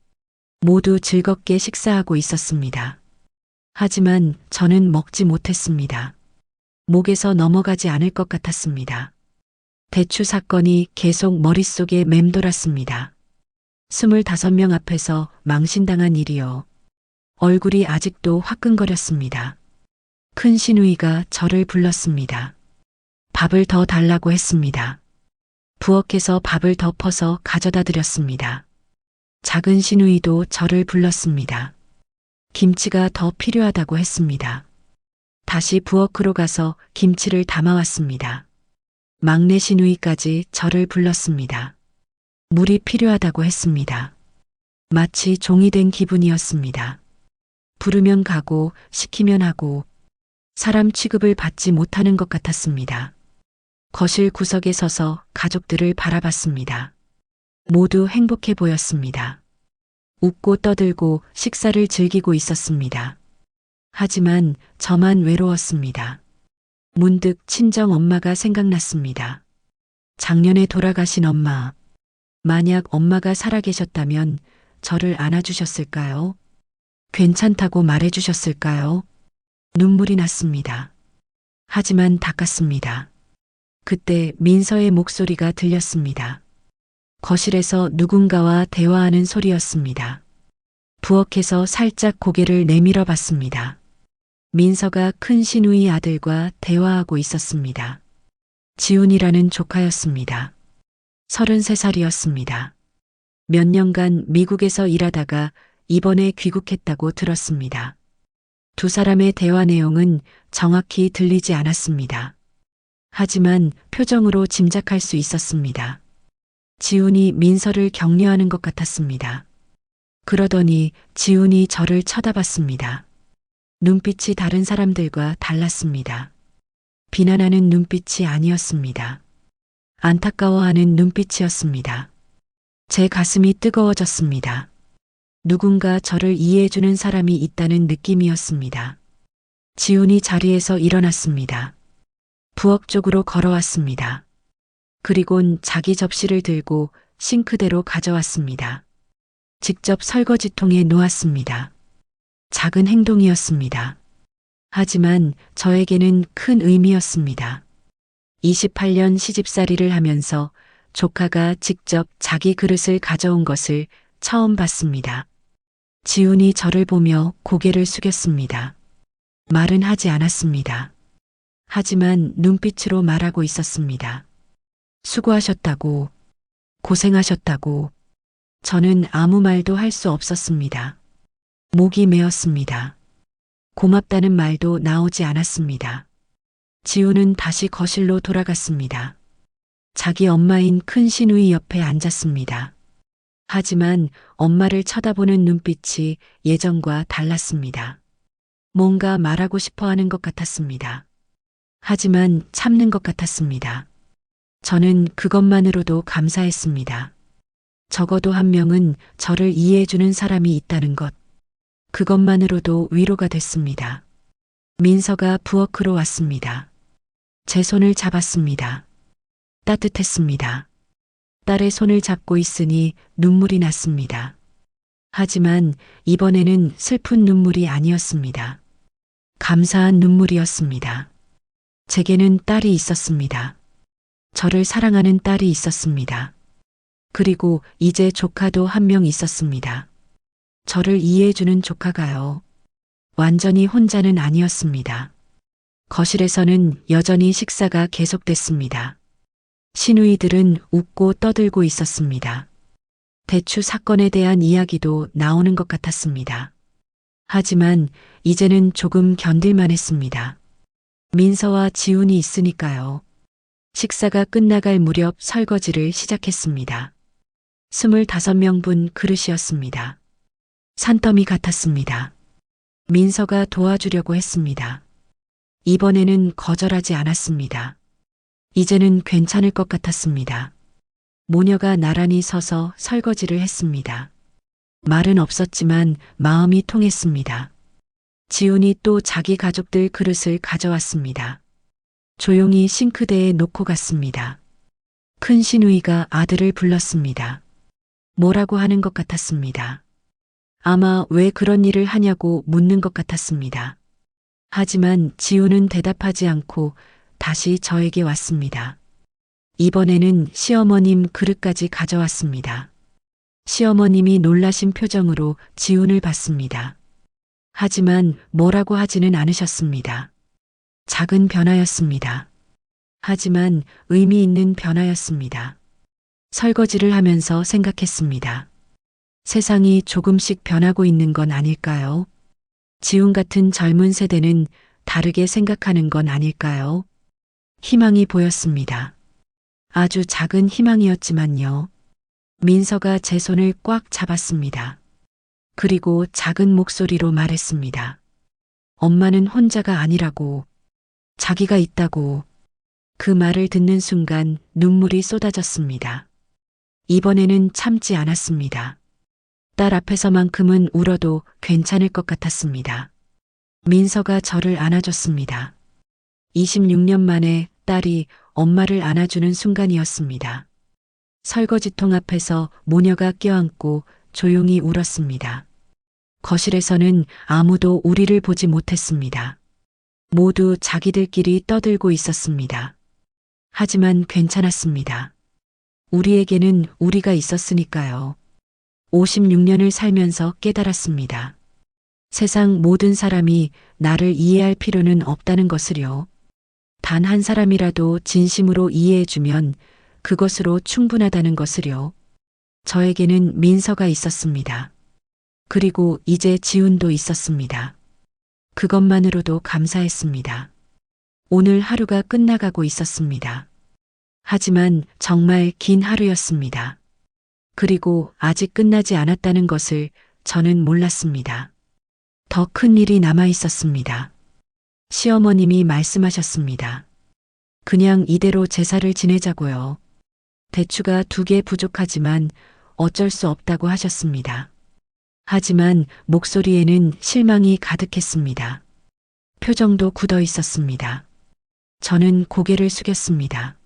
모두 즐겁게 식사하고 있었습니다. 하지만 저는 먹지 못했습니다. 목에서 넘어가지 않을 것 같았습니다. 대추 사건이 계속 머릿속에 맴돌았습니다. 25명 앞에서 망신당한 일이요. 얼굴이 아직도 화끈거렸습니다. 큰 시누이가 저를 불렀습니다. 밥을 더 달라고 했습니다. 부엌에서 밥을 더 퍼서 가져다 드렸습니다. 작은 시누이도 저를 불렀습니다. 김치가 더 필요하다고 했습니다. 다시 부엌으로 가서 김치를 담아왔습니다. 막내 시누이까지 저를 불렀습니다. 물이 필요하다고 했습니다. 마치 종이 된 기분이었습니다. 부르면 가고 시키면 하고 사람 취급을 받지 못하는 것 같았습니다. 거실 구석에 서서 가족들을 바라봤습니다. 모두 행복해 보였습니다. 웃고 떠들고 식사를 즐기고 있었습니다. 하지만 저만 외로웠습니다. 문득 친정 엄마가 생각났습니다. 작년에 돌아가신 엄마. 만약 엄마가 살아계셨다면 저를 안아주셨을까요? 괜찮다고 말해주셨을까요? 눈물이 났습니다. 하지만 닦았습니다. 그때 민서의 목소리가 들렸습니다. 거실에서 누군가와 대화하는 소리였습니다. 부엌에서 살짝 고개를 내밀어 봤습니다. 민서가 큰 시누이 아들과 대화하고 있었습니다. 지훈이라는 조카였습니다. 33살이었습니다. 몇 년간 미국에서 일하다가 이번에 귀국했다고 들었습니다. 두 사람의 대화 내용은 정확히 들리지 않았습니다. 하지만 표정으로 짐작할 수 있었습니다. 지훈이 민서를 격려하는 것 같았습니다. 그러더니 지훈이 저를 쳐다봤습니다. 눈빛이 다른 사람들과 달랐습니다. 비난하는 눈빛이 아니었습니다. 안타까워하는 눈빛이었습니다. 제 가슴이 뜨거워졌습니다. 누군가 저를 이해해주는 사람이 있다는 느낌이었습니다. 지훈이 자리에서 일어났습니다. 부엌 쪽으로 걸어왔습니다. 그리곤 자기 접시를 들고 싱크대로 가져왔습니다. 직접 설거지통에 놓았습니다. 작은 행동이었습니다. 하지만 저에게는 큰 의미였습니다. 28년 시집살이를 하면서 조카가 직접 자기 그릇을 가져온 것을 처음 봤습니다. 지훈이 저를 보며 고개를 숙였습니다. 말은 하지 않았습니다. 하지만 눈빛으로 말하고 있었습니다. 수고하셨다고, 고생하셨다고. 저는 아무 말도 할 수 없었습니다. 목이 메었습니다. 고맙다는 말도 나오지 않았습니다. 지훈은 다시 거실로 돌아갔습니다. 자기 엄마인 큰 시누이 옆에 앉았습니다. 하지만 엄마를 쳐다보는 눈빛이 예전과 달랐습니다. 뭔가 말하고 싶어 하는 것 같았습니다. 하지만 참는 것 같았습니다. 저는 그것만으로도 감사했습니다. 적어도 한 명은 저를 이해해주는 사람이 있다는 것. 그것만으로도 위로가 됐습니다. 민서가 부엌으로 왔습니다. 제 손을 잡았습니다. 따뜻했습니다. 딸의 손을 잡고 있으니 눈물이 났습니다. 하지만 이번에는 슬픈 눈물이 아니었습니다. 감사한 눈물이었습니다. 제게는 딸이 있었습니다. 저를 사랑하는 딸이 있었습니다. 그리고 이제 조카도 한 명 있었습니다. 저를 이해해주는 조카가요. 완전히 혼자는 아니었습니다. 거실에서는 여전히 식사가 계속됐습니다. 시누이들은 웃고 떠들고 있었습니다. 대추 사건에 대한 이야기도 나오는 것 같았습니다. 하지만 이제는 조금 견딜만 했습니다. 민서와 지훈이 있으니까요. 식사가 끝나갈 무렵 설거지를 시작했습니다. 25명분 그릇이었습니다. 산더미 같았습니다. 민서가 도와주려고 했습니다. 이번에는 거절하지 않았습니다. 이제는 괜찮을 것 같았습니다. 모녀가 나란히 서서 설거지를 했습니다. 말은 없었지만 마음이 통했습니다. 지훈이 또 자기 가족들 그릇을 가져왔습니다. 조용히 싱크대에 놓고 갔습니다. 큰 시누이가 아들을 불렀습니다. 뭐라고 하는 것 같았습니다. 아마 왜 그런 일을 하냐고 묻는 것 같았습니다. 하지만 지훈은 대답하지 않고 다시 저에게 왔습니다. 이번에는 시어머님 그릇까지 가져왔습니다. 시어머님이 놀라신 표정으로 지훈을 봤습니다. 하지만 뭐라고 하지는 않으셨습니다. 작은 변화였습니다. 하지만 의미 있는 변화였습니다. 설거지를 하면서 생각했습니다. 세상이 조금씩 변하고 있는 건 아닐까요? 지훈 같은 젊은 세대는 다르게 생각하는 건 아닐까요? 희망이 보였습니다. 아주 작은 희망이었지만요. 민서가 제 손을 꽉 잡았습니다. 그리고 작은 목소리로 말했습니다. 엄마는 혼자가 아니라고, 자기가 있다고. 그 말을 듣는 순간 눈물이 쏟아졌습니다. 이번에는 참지 않았습니다. 딸 앞에서만큼은 울어도 괜찮을 것 같았습니다. 민서가 저를 안아줬습니다. 26년 만에 딸이 엄마를 안아주는 순간이었습니다. 설거지통 앞에서 모녀가 껴안고 조용히 울었습니다. 거실에서는 아무도 우리를 보지 못했습니다. 모두 자기들끼리 떠들고 있었습니다. 하지만 괜찮았습니다. 우리에게는 우리가 있었으니까요. 56년을 살면서 깨달았습니다. 세상 모든 사람이 나를 이해할 필요는 없다는 것을요. 단 한 사람이라도 진심으로 이해해주면 그것으로 충분하다는 것을요. 저에게는 민서가 있었습니다. 그리고 이제 지훈도 있었습니다. 그것만으로도 감사했습니다. 오늘 하루가 끝나가고 있었습니다. 하지만 정말 긴 하루였습니다. 그리고 아직 끝나지 않았다는 것을 저는 몰랐습니다. 더 큰 일이 남아 있었습니다. 시어머님이 말씀하셨습니다. 그냥 이대로 제사를 지내자고요. 대추가 2개 부족하지만 어쩔 수 없다고 하셨습니다. 하지만 목소리에는 실망이 가득했습니다. 표정도 굳어 있었습니다. 저는 고개를 숙였습니다.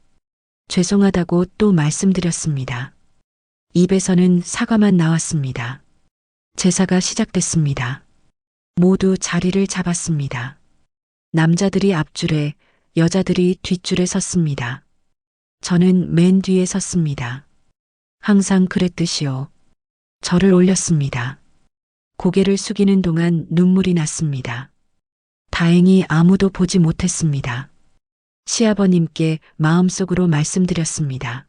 죄송하다고 또 말씀드렸습니다. 입에서는 사과만 나왔습니다. 제사가 시작됐습니다. 모두 자리를 잡았습니다. 남자들이 앞줄에, 여자들이 뒷줄에 섰습니다. 저는 맨 뒤에 섰습니다. 항상 그랬듯이요. 절을 올렸습니다. 고개를 숙이는 동안 눈물이 났습니다. 다행히 아무도 보지 못했습니다. 시아버님께 마음속으로 말씀드렸습니다.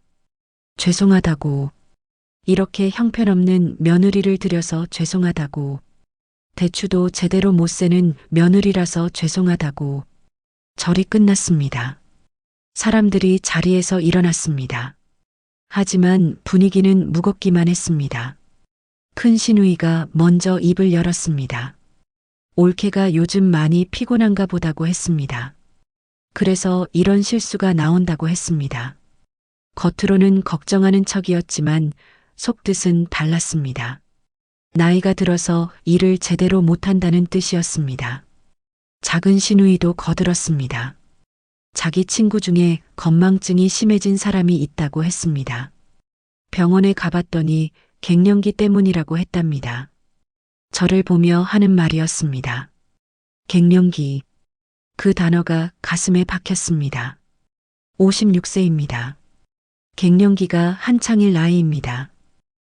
죄송하다고. 이렇게 형편없는 며느리를 들여서 죄송하다고. 대추도 제대로 못 세는 며느리라서 죄송하다고. 절이 끝났습니다. 사람들이 자리에서 일어났습니다. 하지만 분위기는 무겁기만 했습니다. 큰 시누이가 먼저 입을 열었습니다. 올케가 요즘 많이 피곤한가 보다고 했습니다. 그래서 이런 실수가 나온다고 했습니다. 겉으로는 걱정하는 척이었지만 속뜻은 달랐습니다. 나이가 들어서 일을 제대로 못한다는 뜻이었습니다. 작은 시누이도 거들었습니다. 자기 친구 중에 건망증이 심해진 사람이 있다고 했습니다. 병원에 가봤더니 갱년기 때문이라고 했답니다. 저를 보며 하는 말이었습니다. 갱년기. 그 단어가 가슴에 박혔습니다. 56세입니다. 갱년기가 한창일 나이입니다.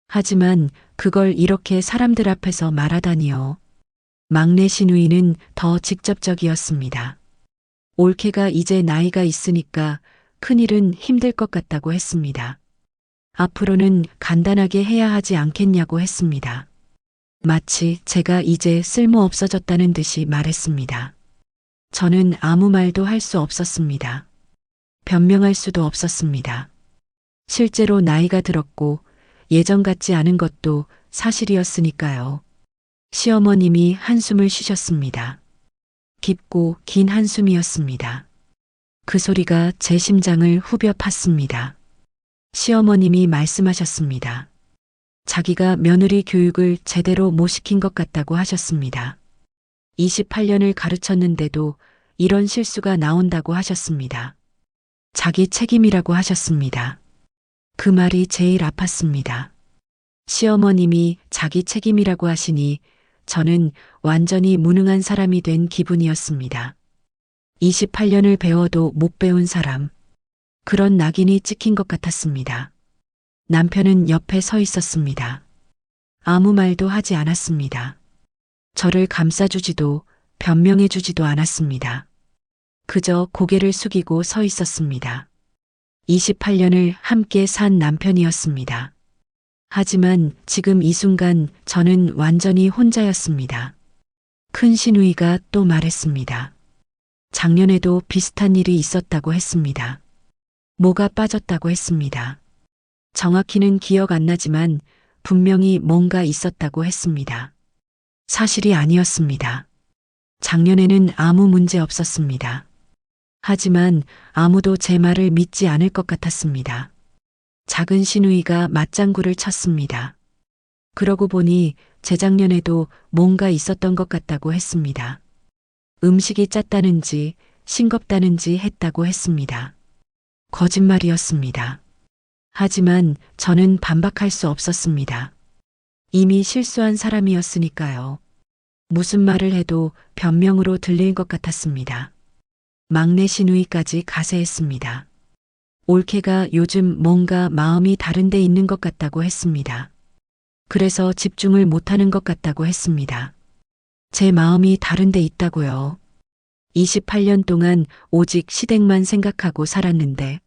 하지만 그걸 이렇게 사람들 앞에서 말하다니요. 막내 시누이는 더 직접적이었습니다. 올케가 이제 나이가 있으니까 큰일은 힘들 것 같다고 했습니다. 앞으로는 간단하게 해야 하지 않겠냐고 했습니다. 마치 제가 이제 쓸모 없어졌다는 듯이 말했습니다. 저는 아무 말도 할 수 없었습니다. 변명할 수도 없었습니다. 실제로 나이가 들었고 예전 같지 않은 것도 사실이었으니까요. 시어머님이 한숨을 쉬셨습니다. 깊고 긴 한숨이었습니다. 그 소리가 제 심장을 후벼 팠습니다. 시어머님이 말씀하셨습니다. 자기가 며느리 교육을 제대로 못 시킨 것 같다고 하셨습니다. 28년을 가르쳤는데도 이런 실수가 나온다고 하셨습니다. 자기 책임이라고 하셨습니다. 그 말이 제일 아팠습니다. 시어머님이 자기 책임이라고 하시니 저는 완전히 무능한 사람이 된 기분이었습니다. 28년을 배워도 못 배운 사람. 그런 낙인이 찍힌 것 같았습니다. 남편은 옆에 서 있었습니다. 아무 말도 하지 않았습니다. 저를 감싸주지도 변명해주지도 않았습니다. 그저 고개를 숙이고 서 있었습니다. 28년을 함께 산 남편이었습니다. 하지만 지금 이 순간 저는 완전히 혼자였습니다. 큰 시누이가 또 말했습니다. 작년에도 비슷한 일이 있었다고 했습니다. 뭐가 빠졌다고 했습니다. 정확히는 기억 안 나지만 분명히 뭔가 있었다고 했습니다. 사실이 아니었습니다. 작년에는 아무 문제 없었습니다. 하지만 아무도 제 말을 믿지 않을 것 같았습니다. 작은 시누이가 맞장구를 쳤습니다. 그러고 보니 재작년에도 뭔가 있었던 것 같다고 했습니다. 음식이 짰다는지 싱겁다는지 했다고 했습니다. 거짓말이었습니다. 하지만 저는 반박할 수 없었습니다. 이미 실수한 사람이었으니까요. 무슨 말을 해도 변명으로 들릴 것 같았습니다. 막내 시누이까지 가세했습니다. 올케가 요즘 뭔가 마음이 다른 데 있는 것 같다고 했습니다. 그래서 집중을 못하는 것 같다고 했습니다. 제 마음이 다른 데 있다고요. 28년 동안 오직 시댁만 생각하고 살았는데,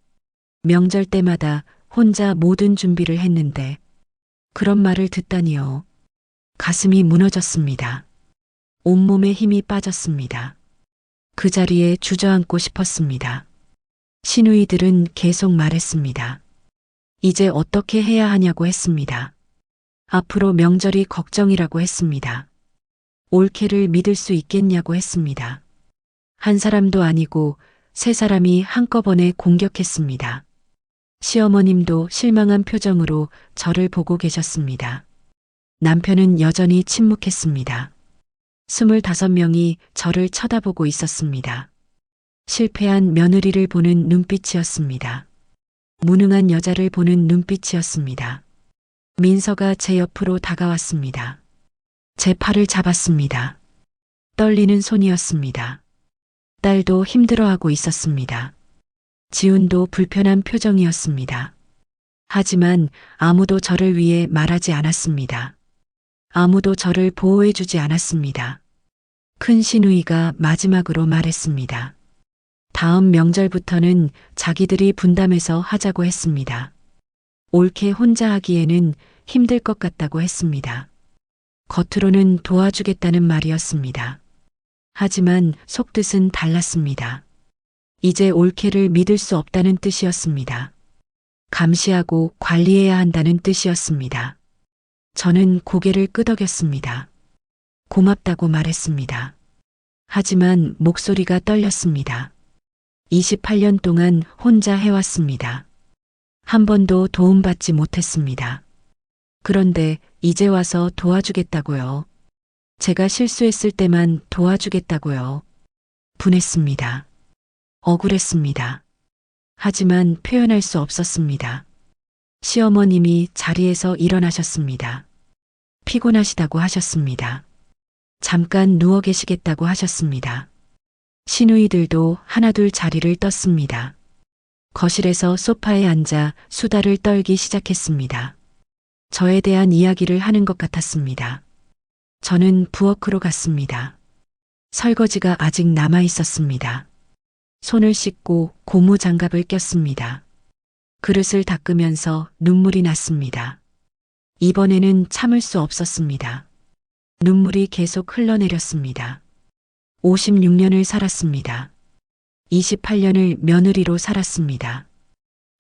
명절 때마다 혼자 모든 준비를 했는데, 그런 말을 듣다니요. 가슴이 무너졌습니다. 온몸에 힘이 빠졌습니다. 그 자리에 주저앉고 싶었습니다. 시누이들은 계속 말했습니다. 이제 어떻게 해야 하냐고 했습니다. 앞으로 명절이 걱정이라고 했습니다. 올케를 믿을 수 있겠냐고 했습니다. 한 사람도 아니고 세 사람이 한꺼번에 공격했습니다. 시어머님도 실망한 표정으로 저를 보고 계셨습니다. 남편은 여전히 침묵했습니다. 25명이 저를 쳐다보고 있었습니다. 실패한 며느리를 보는 눈빛이었습니다. 무능한 여자를 보는 눈빛이었습니다. 민서가 제 옆으로 다가왔습니다. 제 팔을 잡았습니다. 떨리는 손이었습니다. 딸도 힘들어하고 있었습니다. 지훈도 불편한 표정이었습니다. 하지만 아무도 저를 위해 말하지 않았습니다. 아무도 저를 보호해주지 않았습니다. 큰 시누이가 마지막으로 말했습니다. 다음 명절부터는 자기들이 분담해서 하자고 했습니다. 올케 혼자 하기에는 힘들 것 같다고 했습니다. 겉으로는 도와주겠다는 말이었습니다. 하지만 속뜻은 달랐습니다. 이제 올케를 믿을 수 없다는 뜻이었습니다. 감시하고 관리해야 한다는 뜻이었습니다. 저는 고개를 끄덕였습니다. 고맙다고 말했습니다. 하지만 목소리가 떨렸습니다. 28년 동안 혼자 해왔습니다. 한 번도 도움받지 못했습니다. 그런데 이제 와서 도와주겠다고요. 제가 실수했을 때만 도와주겠다고요. 분했습니다. 억울했습니다. 하지만 표현할 수 없었습니다. 시어머님이 자리에서 일어나셨습니다. 피곤하시다고 하셨습니다. 잠깐 누워 계시겠다고 하셨습니다. 시누이들도 하나둘 자리를 떴습니다. 거실에서 소파에 앉아 수다를 떨기 시작했습니다. 저에 대한 이야기를 하는 것 같았습니다. 저는 부엌으로 갔습니다. 설거지가 아직 남아 있었습니다. 손을 씻고 고무 장갑을 꼈습니다. 그릇을 닦으면서 눈물이 났습니다. 이번에는 참을 수 없었습니다. 눈물이 계속 흘러내렸습니다. 56년을 살았습니다. 28년을 며느리로 살았습니다.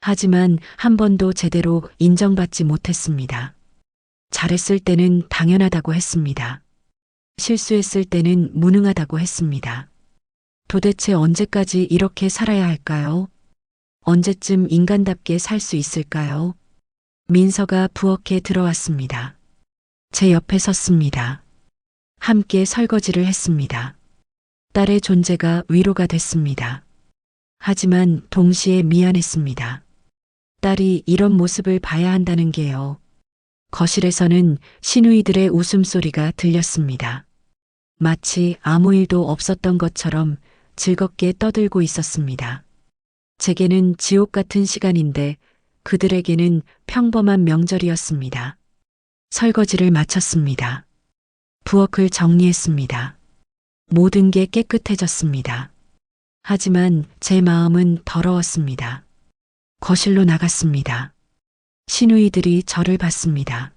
하지만 한 번도 제대로 인정받지 못했습니다. 잘했을 때는 당연하다고 했습니다. 실수했을 때는 무능하다고 했습니다. 도대체 언제까지 이렇게 살아야 할까요? 언제쯤 인간답게 살 수 있을까요? 민서가 부엌에 들어왔습니다. 제 옆에 섰습니다. 함께 설거지를 했습니다. 딸의 존재가 위로가 됐습니다. 하지만 동시에 미안했습니다. 딸이 이런 모습을 봐야 한다는 게요. 거실에서는 시누이들의 웃음소리가 들렸습니다. 마치 아무 일도 없었던 것처럼 즐겁게 떠들고 있었습니다. 제게는 지옥 같은 시간인데 그들에게는 평범한 명절이었습니다. 설거지를 마쳤습니다. 부엌을 정리했습니다. 모든 게 깨끗해졌습니다. 하지만 제 마음은 더러웠습니다. 거실로 나갔습니다. 시누이들이 저를 봤습니다.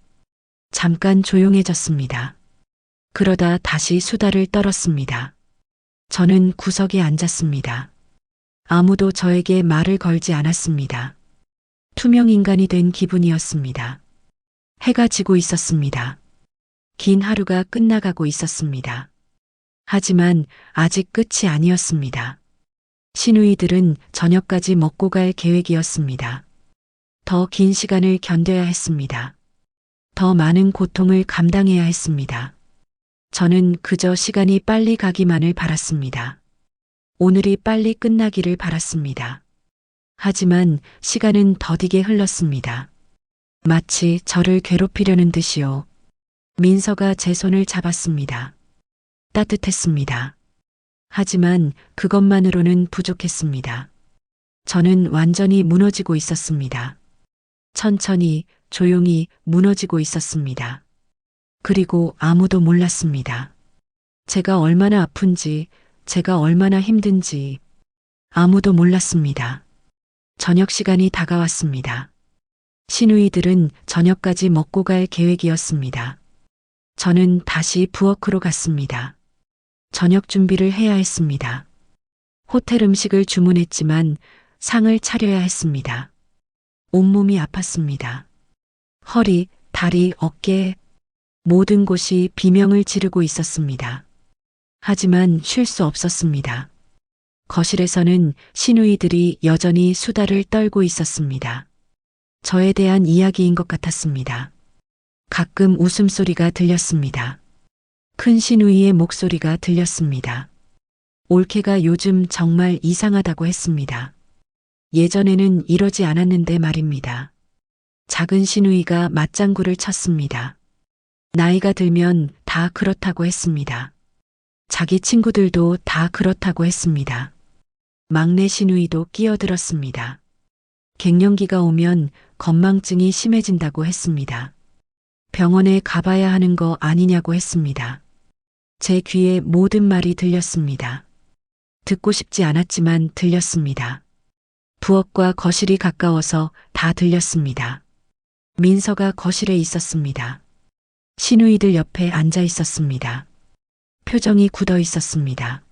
잠깐 조용해졌습니다. 그러다 다시 수다를 떨었습니다. 저는 구석에 앉았습니다. 아무도 저에게 말을 걸지 않았습니다. 투명 인간이 된 기분이었습니다. 해가 지고 있었습니다. 긴 하루가 끝나가고 있었습니다. 하지만 아직 끝이 아니었습니다. 시누이들은 저녁까지 먹고 갈 계획이었습니다. 더 긴 시간을 견뎌야 했습니다. 더 많은 고통을 감당해야 했습니다. 저는 그저 시간이 빨리 가기만을 바랐습니다. 오늘이 빨리 끝나기를 바랐습니다. 하지만 시간은 더디게 흘렀습니다. 마치 저를 괴롭히려는 듯이요. 민서가 제 손을 잡았습니다. 따뜻했습니다. 하지만 그것만으로는 부족했습니다. 저는 완전히 무너지고 있었습니다. 천천히, 조용히 무너지고 있었습니다. 그리고 아무도 몰랐습니다. 제가 얼마나 아픈지, 제가 얼마나 힘든지 아무도 몰랐습니다. 저녁 시간이 다가왔습니다. 시누이들은 저녁까지 먹고 갈 계획이었습니다. 저는 다시 부엌으로 갔습니다. 저녁 준비를 해야 했습니다. 호텔 음식을 주문했지만 상을 차려야 했습니다. 온몸이 아팠습니다. 허리, 다리, 어깨, 모든 곳이 비명을 지르고 있었습니다. 하지만 쉴 수 없었습니다. 거실에서는 시누이들이 여전히 수다를 떨고 있었습니다. 저에 대한 이야기인 것 같았습니다. 가끔 웃음소리가 들렸습니다. 큰 시누이의 목소리가 들렸습니다. 올케가 요즘 정말 이상하다고 했습니다. 예전에는 이러지 않았는데 말입니다. 작은 시누이가 맞장구를 쳤습니다. 나이가 들면 다 그렇다고 했습니다. 자기 친구들도 다 그렇다고 했습니다. 막내 시누이도 끼어들었습니다. 갱년기가 오면 건망증이 심해진다고 했습니다. 병원에 가봐야 하는 거 아니냐고 했습니다. 제 귀에 모든 말이 들렸습니다. 듣고 싶지 않았지만 들렸습니다. 부엌과 거실이 가까워서 다 들렸습니다. 민서가 거실에 있었습니다. 시누이들 옆에 앉아 있었습니다. 표정이 굳어 있었습니다.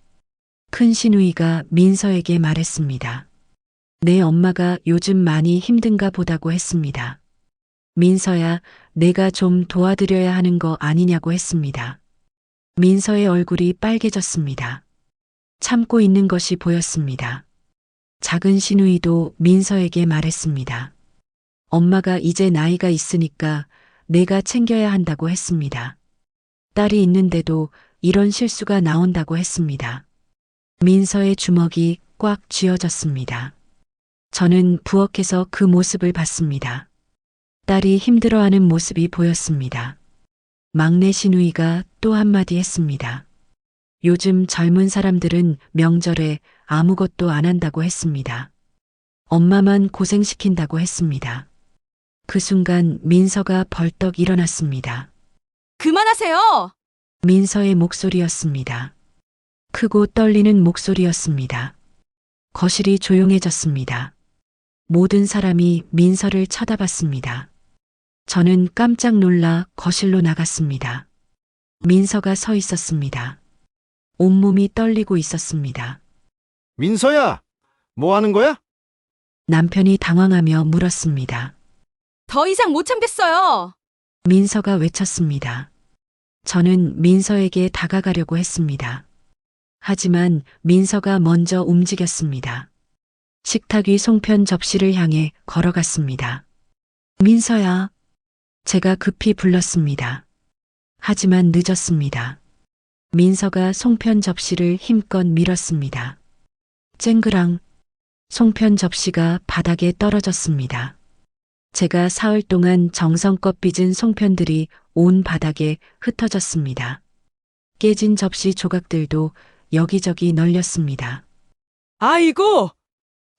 큰 시누이가 민서에게 말했습니다. 내 엄마가 요즘 많이 힘든가 보다고 했습니다. 민서야, 내가 좀 도와드려야 하는 거 아니냐고 했습니다. 민서의 얼굴이 빨개졌습니다. 참고 있는 것이 보였습니다. 작은 시누이도 민서에게 말했습니다. 엄마가 이제 나이가 있으니까 내가 챙겨야 한다고 했습니다. 딸이 있는데도 이런 실수가 나온다고 했습니다. 민서의 주먹이 꽉 쥐어졌습니다. 저는 부엌에서 그 모습을 봤습니다. 딸이 힘들어하는 모습이 보였습니다. 막내 시누이가 또 한마디 했습니다. 요즘 젊은 사람들은 명절에 아무것도 안 한다고 했습니다. 엄마만 고생시킨다고 했습니다. 그 순간 민서가 벌떡 일어났습니다. 그만하세요! 민서의 목소리였습니다. 크고 떨리는 목소리였습니다. 거실이 조용해졌습니다. 모든 사람이 민서를 쳐다봤습니다. 저는 깜짝 놀라 거실로 나갔습니다. 민서가 서 있었습니다. 온몸이 떨리고 있었습니다. 민서야! 뭐 하는 거야? 남편이 당황하며 물었습니다. 더 이상 못 참겠어요! 민서가 외쳤습니다. 저는 민서에게 다가가려고 했습니다. 하지만 민서가 먼저 움직였습니다. 식탁 위 송편 접시를 향해 걸어갔습니다. 민서야. 제가 급히 불렀습니다. 하지만 늦었습니다. 민서가 송편 접시를 힘껏 밀었습니다. 쨍그랑 송편 접시가 바닥에 떨어졌습니다. 제가 사흘 동안 정성껏 빚은 송편들이 온 바닥에 흩어졌습니다. 깨진 접시 조각들도 여기저기 널렸습니다. 아이고!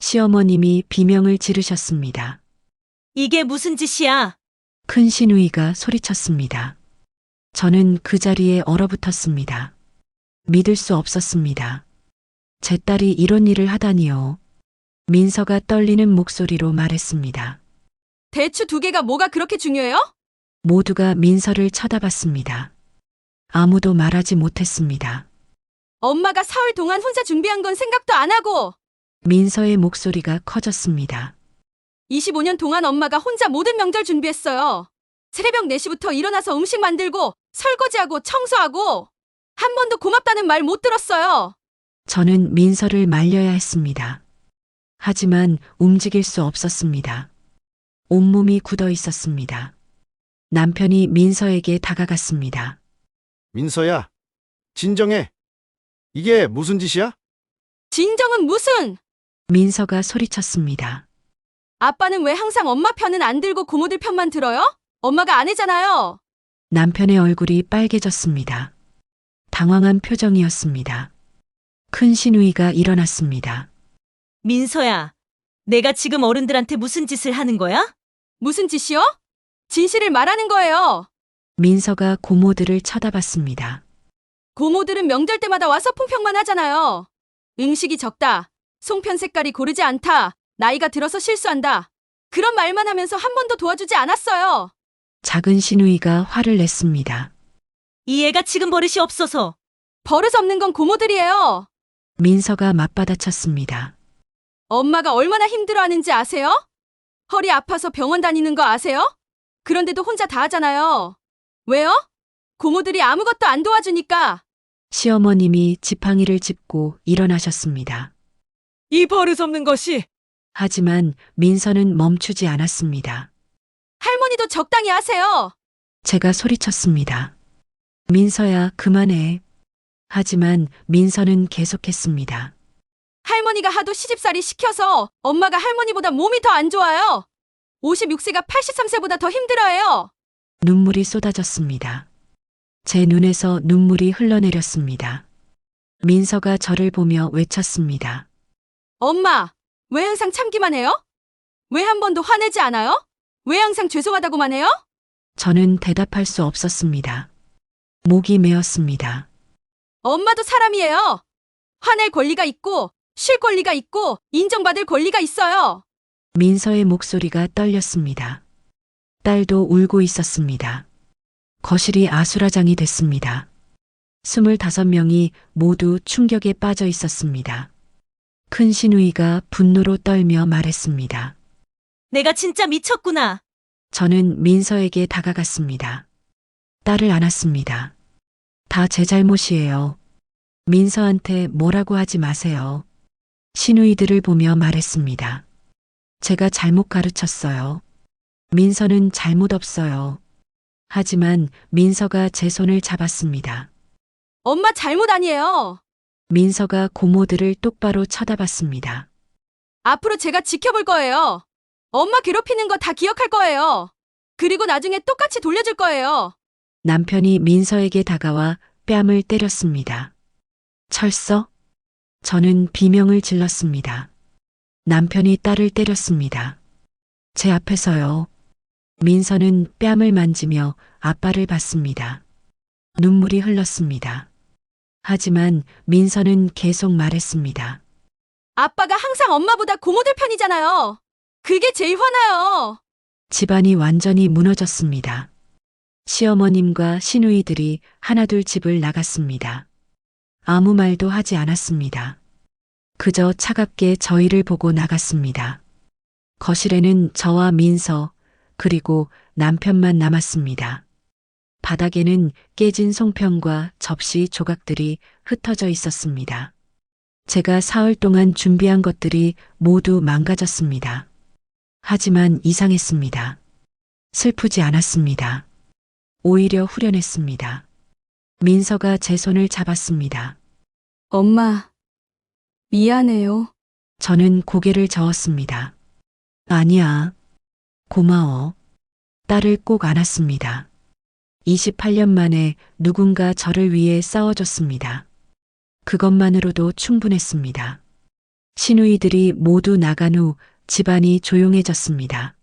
시어머님이 비명을 지르셨습니다. 이게 무슨 짓이야? 큰 시누이가 소리쳤습니다. 저는 그 자리에 얼어붙었습니다. 믿을 수 없었습니다. 제 딸이 이런 일을 하다니요. 민서가 떨리는 목소리로 말했습니다. 대추 2개가 뭐가 그렇게 중요해요? 모두가 민서를 쳐다봤습니다. 아무도 말하지 못했습니다. 엄마가 사흘 동안 혼자 준비한 건 생각도 안 하고 민서의 목소리가 커졌습니다. 25년 동안 엄마가 혼자 모든 명절 준비했어요. 새벽 4시부터 일어나서 음식 만들고 설거지하고 청소하고 한 번도 고맙다는 말 못 들었어요. 저는 민서를 말려야 했습니다. 하지만 움직일 수 없었습니다. 온몸이 굳어 있었습니다. 남편이 민서에게 다가갔습니다. 민서야, 진정해. 이게 무슨 짓이야? 진정은 무슨? 민서가 소리쳤습니다. 아빠는 왜 항상 엄마 편은 안 들고 고모들 편만 들어요? 엄마가 아내잖아요. 남편의 얼굴이 빨개졌습니다. 당황한 표정이었습니다. 큰 시누이가 일어났습니다. 민서야, 내가 지금 어른들한테 무슨 짓을 하는 거야? 무슨 짓이요? 진실을 말하는 거예요. 민서가 고모들을 쳐다봤습니다. 고모들은 명절 때마다 와서 품평만 하잖아요. 음식이 적다. 송편 색깔이 고르지 않다. 나이가 들어서 실수한다. 그런 말만 하면서 한 번도 도와주지 않았어요. 작은 시누이가 화를 냈습니다. 이 애가 지금 버릇이 없어서. 버릇 없는 건 고모들이에요. 민서가 맞받아쳤습니다. 엄마가 얼마나 힘들어하는지 아세요? 허리 아파서 병원 다니는 거 아세요? 그런데도 혼자 다 하잖아요. 왜요? 고모들이 아무것도 안 도와주니까. 시어머님이 지팡이를 짚고 일어나셨습니다. 이 버릇 없는 것이. 하지만 민서는 멈추지 않았습니다. 할머니도 적당히 하세요. 제가 소리쳤습니다. 민서야, 그만해. 하지만 민서는 계속했습니다. 할머니가 하도 시집살이 시켜서 엄마가 할머니보다 몸이 더 안 좋아요. 56세가 83세보다 더 힘들어해요. 눈물이 쏟아졌습니다. 제 눈에서 눈물이 흘러내렸습니다. 민서가 저를 보며 외쳤습니다. 엄마, 왜 항상 참기만 해요? 왜 한 번도 화내지 않아요? 왜 항상 죄송하다고만 해요? 저는 대답할 수 없었습니다. 목이 메었습니다. 엄마도 사람이에요. 화낼 권리가 있고, 쉴 권리가 있고, 인정받을 권리가 있어요. 민서의 목소리가 떨렸습니다. 딸도 울고 있었습니다. 거실이 아수라장이 됐습니다. 25명이 모두 충격에 빠져 있었습니다. 큰 시누이가 분노로 떨며 말했습니다. 내가 진짜 미쳤구나. 저는 민서에게 다가갔습니다. 딸을 안았습니다. 다 제 잘못이에요. 민서한테 뭐라고 하지 마세요. 시누이들을 보며 말했습니다. 제가 잘못 가르쳤어요. 민서는 잘못 없어요. 하지만 민서가 제 손을 잡았습니다. 엄마 잘못 아니에요. 민서가 고모들을 똑바로 쳐다봤습니다. 앞으로 제가 지켜볼 거예요. 엄마 괴롭히는 거 다 기억할 거예요. 그리고 나중에 똑같이 돌려줄 거예요. 남편이 민서에게 다가와 뺨을 때렸습니다. 철서? 저는 비명을 질렀습니다. 남편이 딸을 때렸습니다. 제 앞에서요. 민서는 뺨을 만지며 아빠를 봤습니다. 눈물이 흘렀습니다. 하지만 민서는 계속 말했습니다. 아빠가 항상 엄마보다 고모들 편이잖아요. 그게 제일 화나요. 집안이 완전히 무너졌습니다. 시어머님과 시누이들이 하나둘 집을 나갔습니다. 아무 말도 하지 않았습니다. 그저 차갑게 저희를 보고 나갔습니다. 거실에는 저와 민서, 그리고 남편만 남았습니다. 바닥에는 깨진 송편과 접시 조각들이 흩어져 있었습니다. 제가 사흘 동안 준비한 것들이 모두 망가졌습니다. 하지만 이상했습니다. 슬프지 않았습니다. 오히려 후련했습니다. 민서가 제 손을 잡았습니다. 엄마, 미안해요. 저는 고개를 저었습니다. 아니야. 고마워. 딸을 꼭 안았습니다. 28년 만에 누군가 저를 위해 싸워줬습니다. 그것만으로도 충분했습니다. 시누이들이 모두 나간 후 집안이 조용해졌습니다.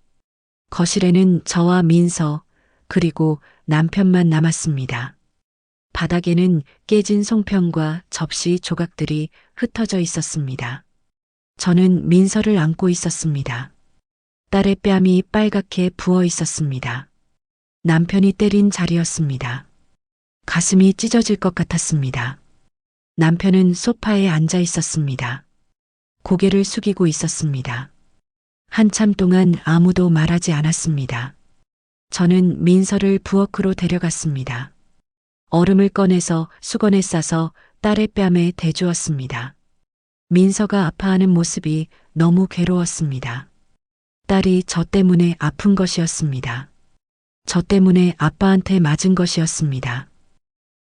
거실에는 저와 민서, 그리고 남편만 남았습니다. 바닥에는 깨진 송편과 접시 조각들이 흩어져 있었습니다. 저는 민서를 안고 있었습니다. 딸의 뺨이 빨갛게 부어 있었습니다. 남편이 때린 자리였습니다. 가슴이 찢어질 것 같았습니다. 남편은 소파에 앉아 있었습니다. 고개를 숙이고 있었습니다. 한참 동안 아무도 말하지 않았습니다. 저는 민서를 부엌으로 데려갔습니다. 얼음을 꺼내서 수건에 싸서 딸의 뺨에 대주었습니다. 민서가 아파하는 모습이 너무 괴로웠습니다. 딸이 저 때문에 아픈 것이었습니다. 저 때문에 아빠한테 맞은 것이었습니다.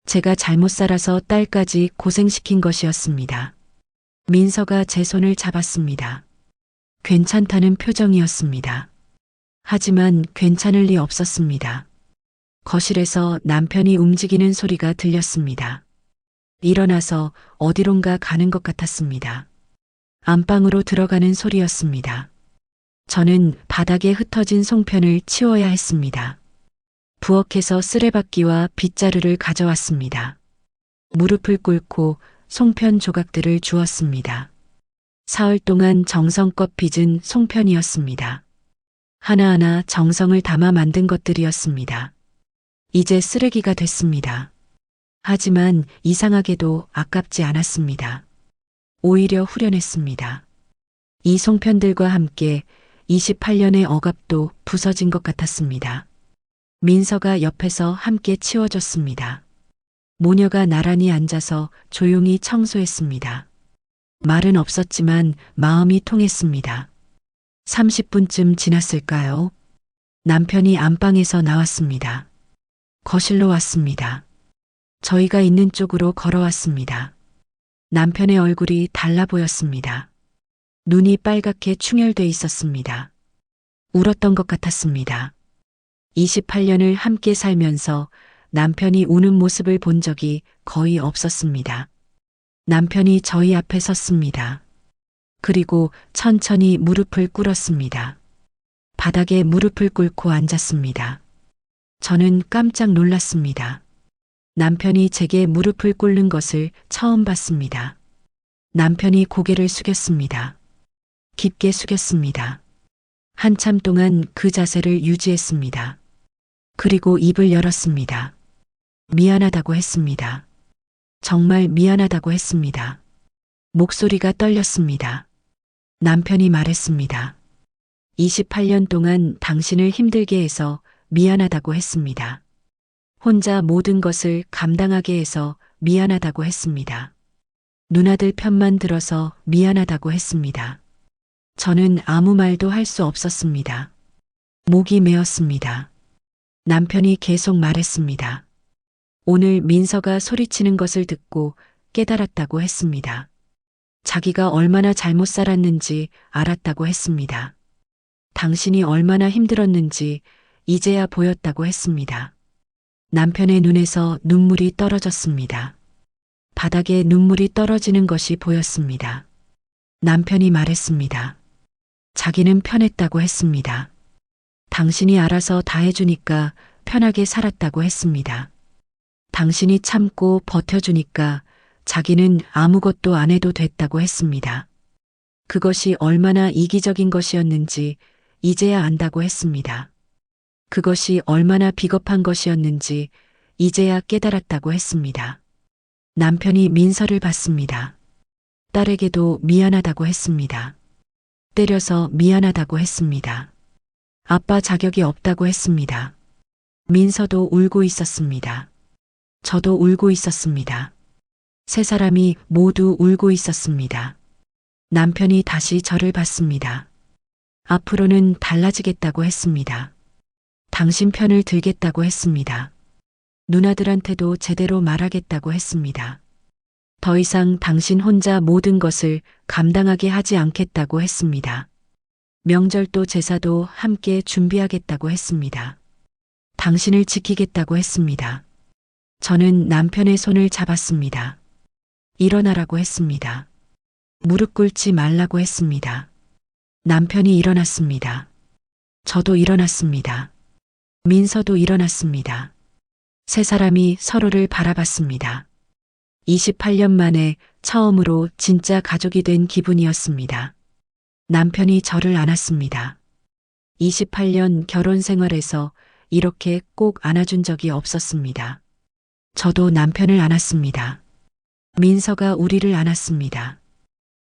제가 잘못 살아서 딸까지 고생시킨 것이었습니다. 민서가 제 손을 잡았습니다. 괜찮다는 표정이었습니다. 하지만 괜찮을 리 없었습니다. 거실에서 남편이 움직이는 소리가 들렸습니다. 일어나서 어디론가 가는 것 같았습니다. 안방으로 들어가는 소리였습니다. 저는 바닥에 흩어진 송편을 치워야 했습니다. 부엌에서 쓰레받기와 빗자루를 가져왔습니다. 무릎을 꿇고 송편 조각들을 주었습니다. 사흘 동안 정성껏 빚은 송편이었습니다. 하나하나 정성을 담아 만든 것들이었습니다. 이제 쓰레기가 됐습니다. 하지만 이상하게도 아깝지 않았습니다. 오히려 후련했습니다. 이 송편들과 함께 28년의 억압도 부서진 것 같았습니다. 민서가 옆에서 함께 치워줬습니다. 모녀가 나란히 앉아서 조용히 청소했습니다. 말은 없었지만 마음이 통했습니다. 30분쯤 지났을까요? 남편이 안방에서 나왔습니다. 거실로 왔습니다. 저희가 있는 쪽으로 걸어왔습니다. 남편의 얼굴이 달라 보였습니다. 눈이 빨갛게 충혈돼 있었습니다. 울었던 것 같았습니다. 28년을 함께 살면서 남편이 우는 모습을 본 적이 거의 없었습니다. 남편이 저희 앞에 섰습니다. 그리고 천천히 무릎을 꿇었습니다. 바닥에 무릎을 꿇고 앉았습니다. 저는 깜짝 놀랐습니다. 남편이 제게 무릎을 꿇는 것을 처음 봤습니다. 남편이 고개를 숙였습니다. 깊게 숙였습니다. 한참 동안 그 자세를 유지했습니다. 그리고 입을 열었습니다. 미안하다고 했습니다. 정말 미안하다고 했습니다. 목소리가 떨렸습니다. 남편이 말했습니다. 28년 동안 당신을 힘들게 해서 미안하다고 했습니다. 혼자 모든 것을 감당하게 해서 미안하다고 했습니다. 누나들 편만 들어서 미안하다고 했습니다. 저는 아무 말도 할 수 없었습니다. 목이 메었습니다. 남편이 계속 말했습니다. 오늘 민서가 소리치는 것을 듣고 깨달았다고 했습니다. 자기가 얼마나 잘못 살았는지 알았다고 했습니다. 당신이 얼마나 힘들었는지 이제야 보였다고 했습니다. 남편의 눈에서 눈물이 떨어졌습니다. 바닥에 눈물이 떨어지는 것이 보였습니다. 남편이 말했습니다. 자기는 편했다고 했습니다. 당신이 알아서 다 해주니까 편하게 살았다고 했습니다. 당신이 참고 버텨주니까 자기는 아무것도 안 해도 됐다고 했습니다. 그것이 얼마나 이기적인 것이었는지 이제야 안다고 했습니다. 그것이 얼마나 비겁한 것이었는지 이제야 깨달았다고 했습니다. 남편이 민서를 봤습니다. 딸에게도 미안하다고 했습니다. 때려서 미안하다고 했습니다. 아빠 자격이 없다고 했습니다. 민서도 울고 있었습니다. 저도 울고 있었습니다. 세 사람이 모두 울고 있었습니다. 남편이 다시 저를 봤습니다. 앞으로는 달라지겠다고 했습니다. 당신 편을 들겠다고 했습니다. 누나들한테도 제대로 말하겠다고 했습니다. 더 이상 당신 혼자 모든 것을 감당하게 하지 않겠다고 했습니다. 명절도 제사도 함께 준비하겠다고 했습니다. 당신을 지키겠다고 했습니다. 저는 남편의 손을 잡았습니다. 일어나라고 했습니다. 무릎 꿇지 말라고 했습니다. 남편이 일어났습니다. 저도 일어났습니다. 민서도 일어났습니다. 세 사람이 서로를 바라봤습니다. 28년 만에 처음으로 진짜 가족이 된 기분이었습니다. 남편이 저를 안았습니다. 28년 결혼 생활에서 이렇게 꼭 안아준 적이 없었습니다. 저도 남편을 안았습니다. 민서가 우리를 안았습니다.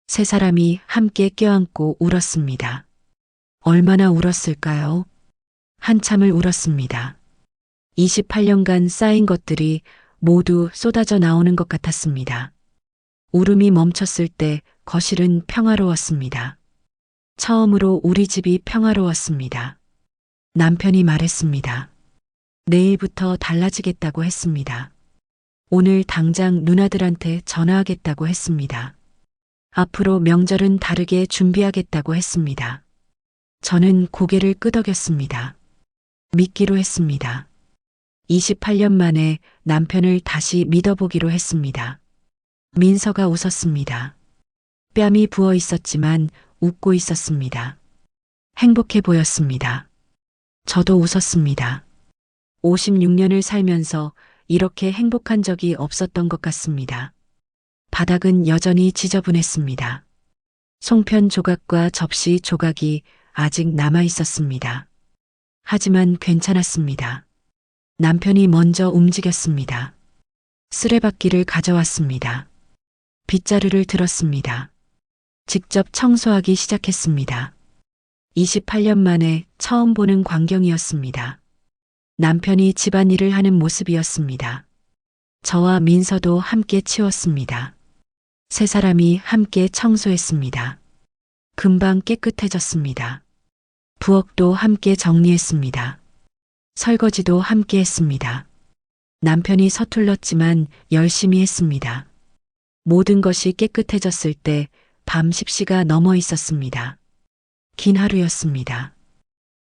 세 사람이 함께 껴안고 울었습니다. 얼마나 울었을까요? 한참을 울었습니다. 28년간 쌓인 것들이 모두 쏟아져 나오는 것 같았습니다. 울음이 멈췄을 때 거실은 평화로웠습니다. 처음으로 우리 집이 평화로웠습니다. 남편이 말했습니다. 내일부터 달라지겠다고 했습니다. 오늘 당장 누나들한테 전화하겠다고 했습니다. 앞으로 명절은 다르게 준비하겠다고 했습니다. 저는 고개를 끄덕였습니다. 믿기로 했습니다. 28년 만에 남편을 다시 믿어보기로 했습니다. 민서가 웃었습니다. 뺨이 부어 있었지만 웃고 있었습니다. 행복해 보였습니다. 저도 웃었습니다. 56년을 살면서 이렇게 행복한 적이 없었던 것 같습니다. 바닥은 여전히 지저분했습니다. 송편 조각과 접시 조각이 아직 남아 있었습니다. 하지만 괜찮았습니다. 남편이 먼저 움직였습니다. 쓰레받기를 가져왔습니다. 빗자루를 들었습니다. 직접 청소하기 시작했습니다. 28년 만에 처음 보는 광경이었습니다. 남편이 집안일을 하는 모습이었습니다. 저와 민서도 함께 치웠습니다. 세 사람이 함께 청소했습니다. 금방 깨끗해졌습니다. 부엌도 함께 정리했습니다. 설거지도 함께 했습니다. 남편이 서툴렀지만 열심히 했습니다. 모든 것이 깨끗해졌을 때 밤 10시가 넘어 있었습니다. 긴 하루였습니다.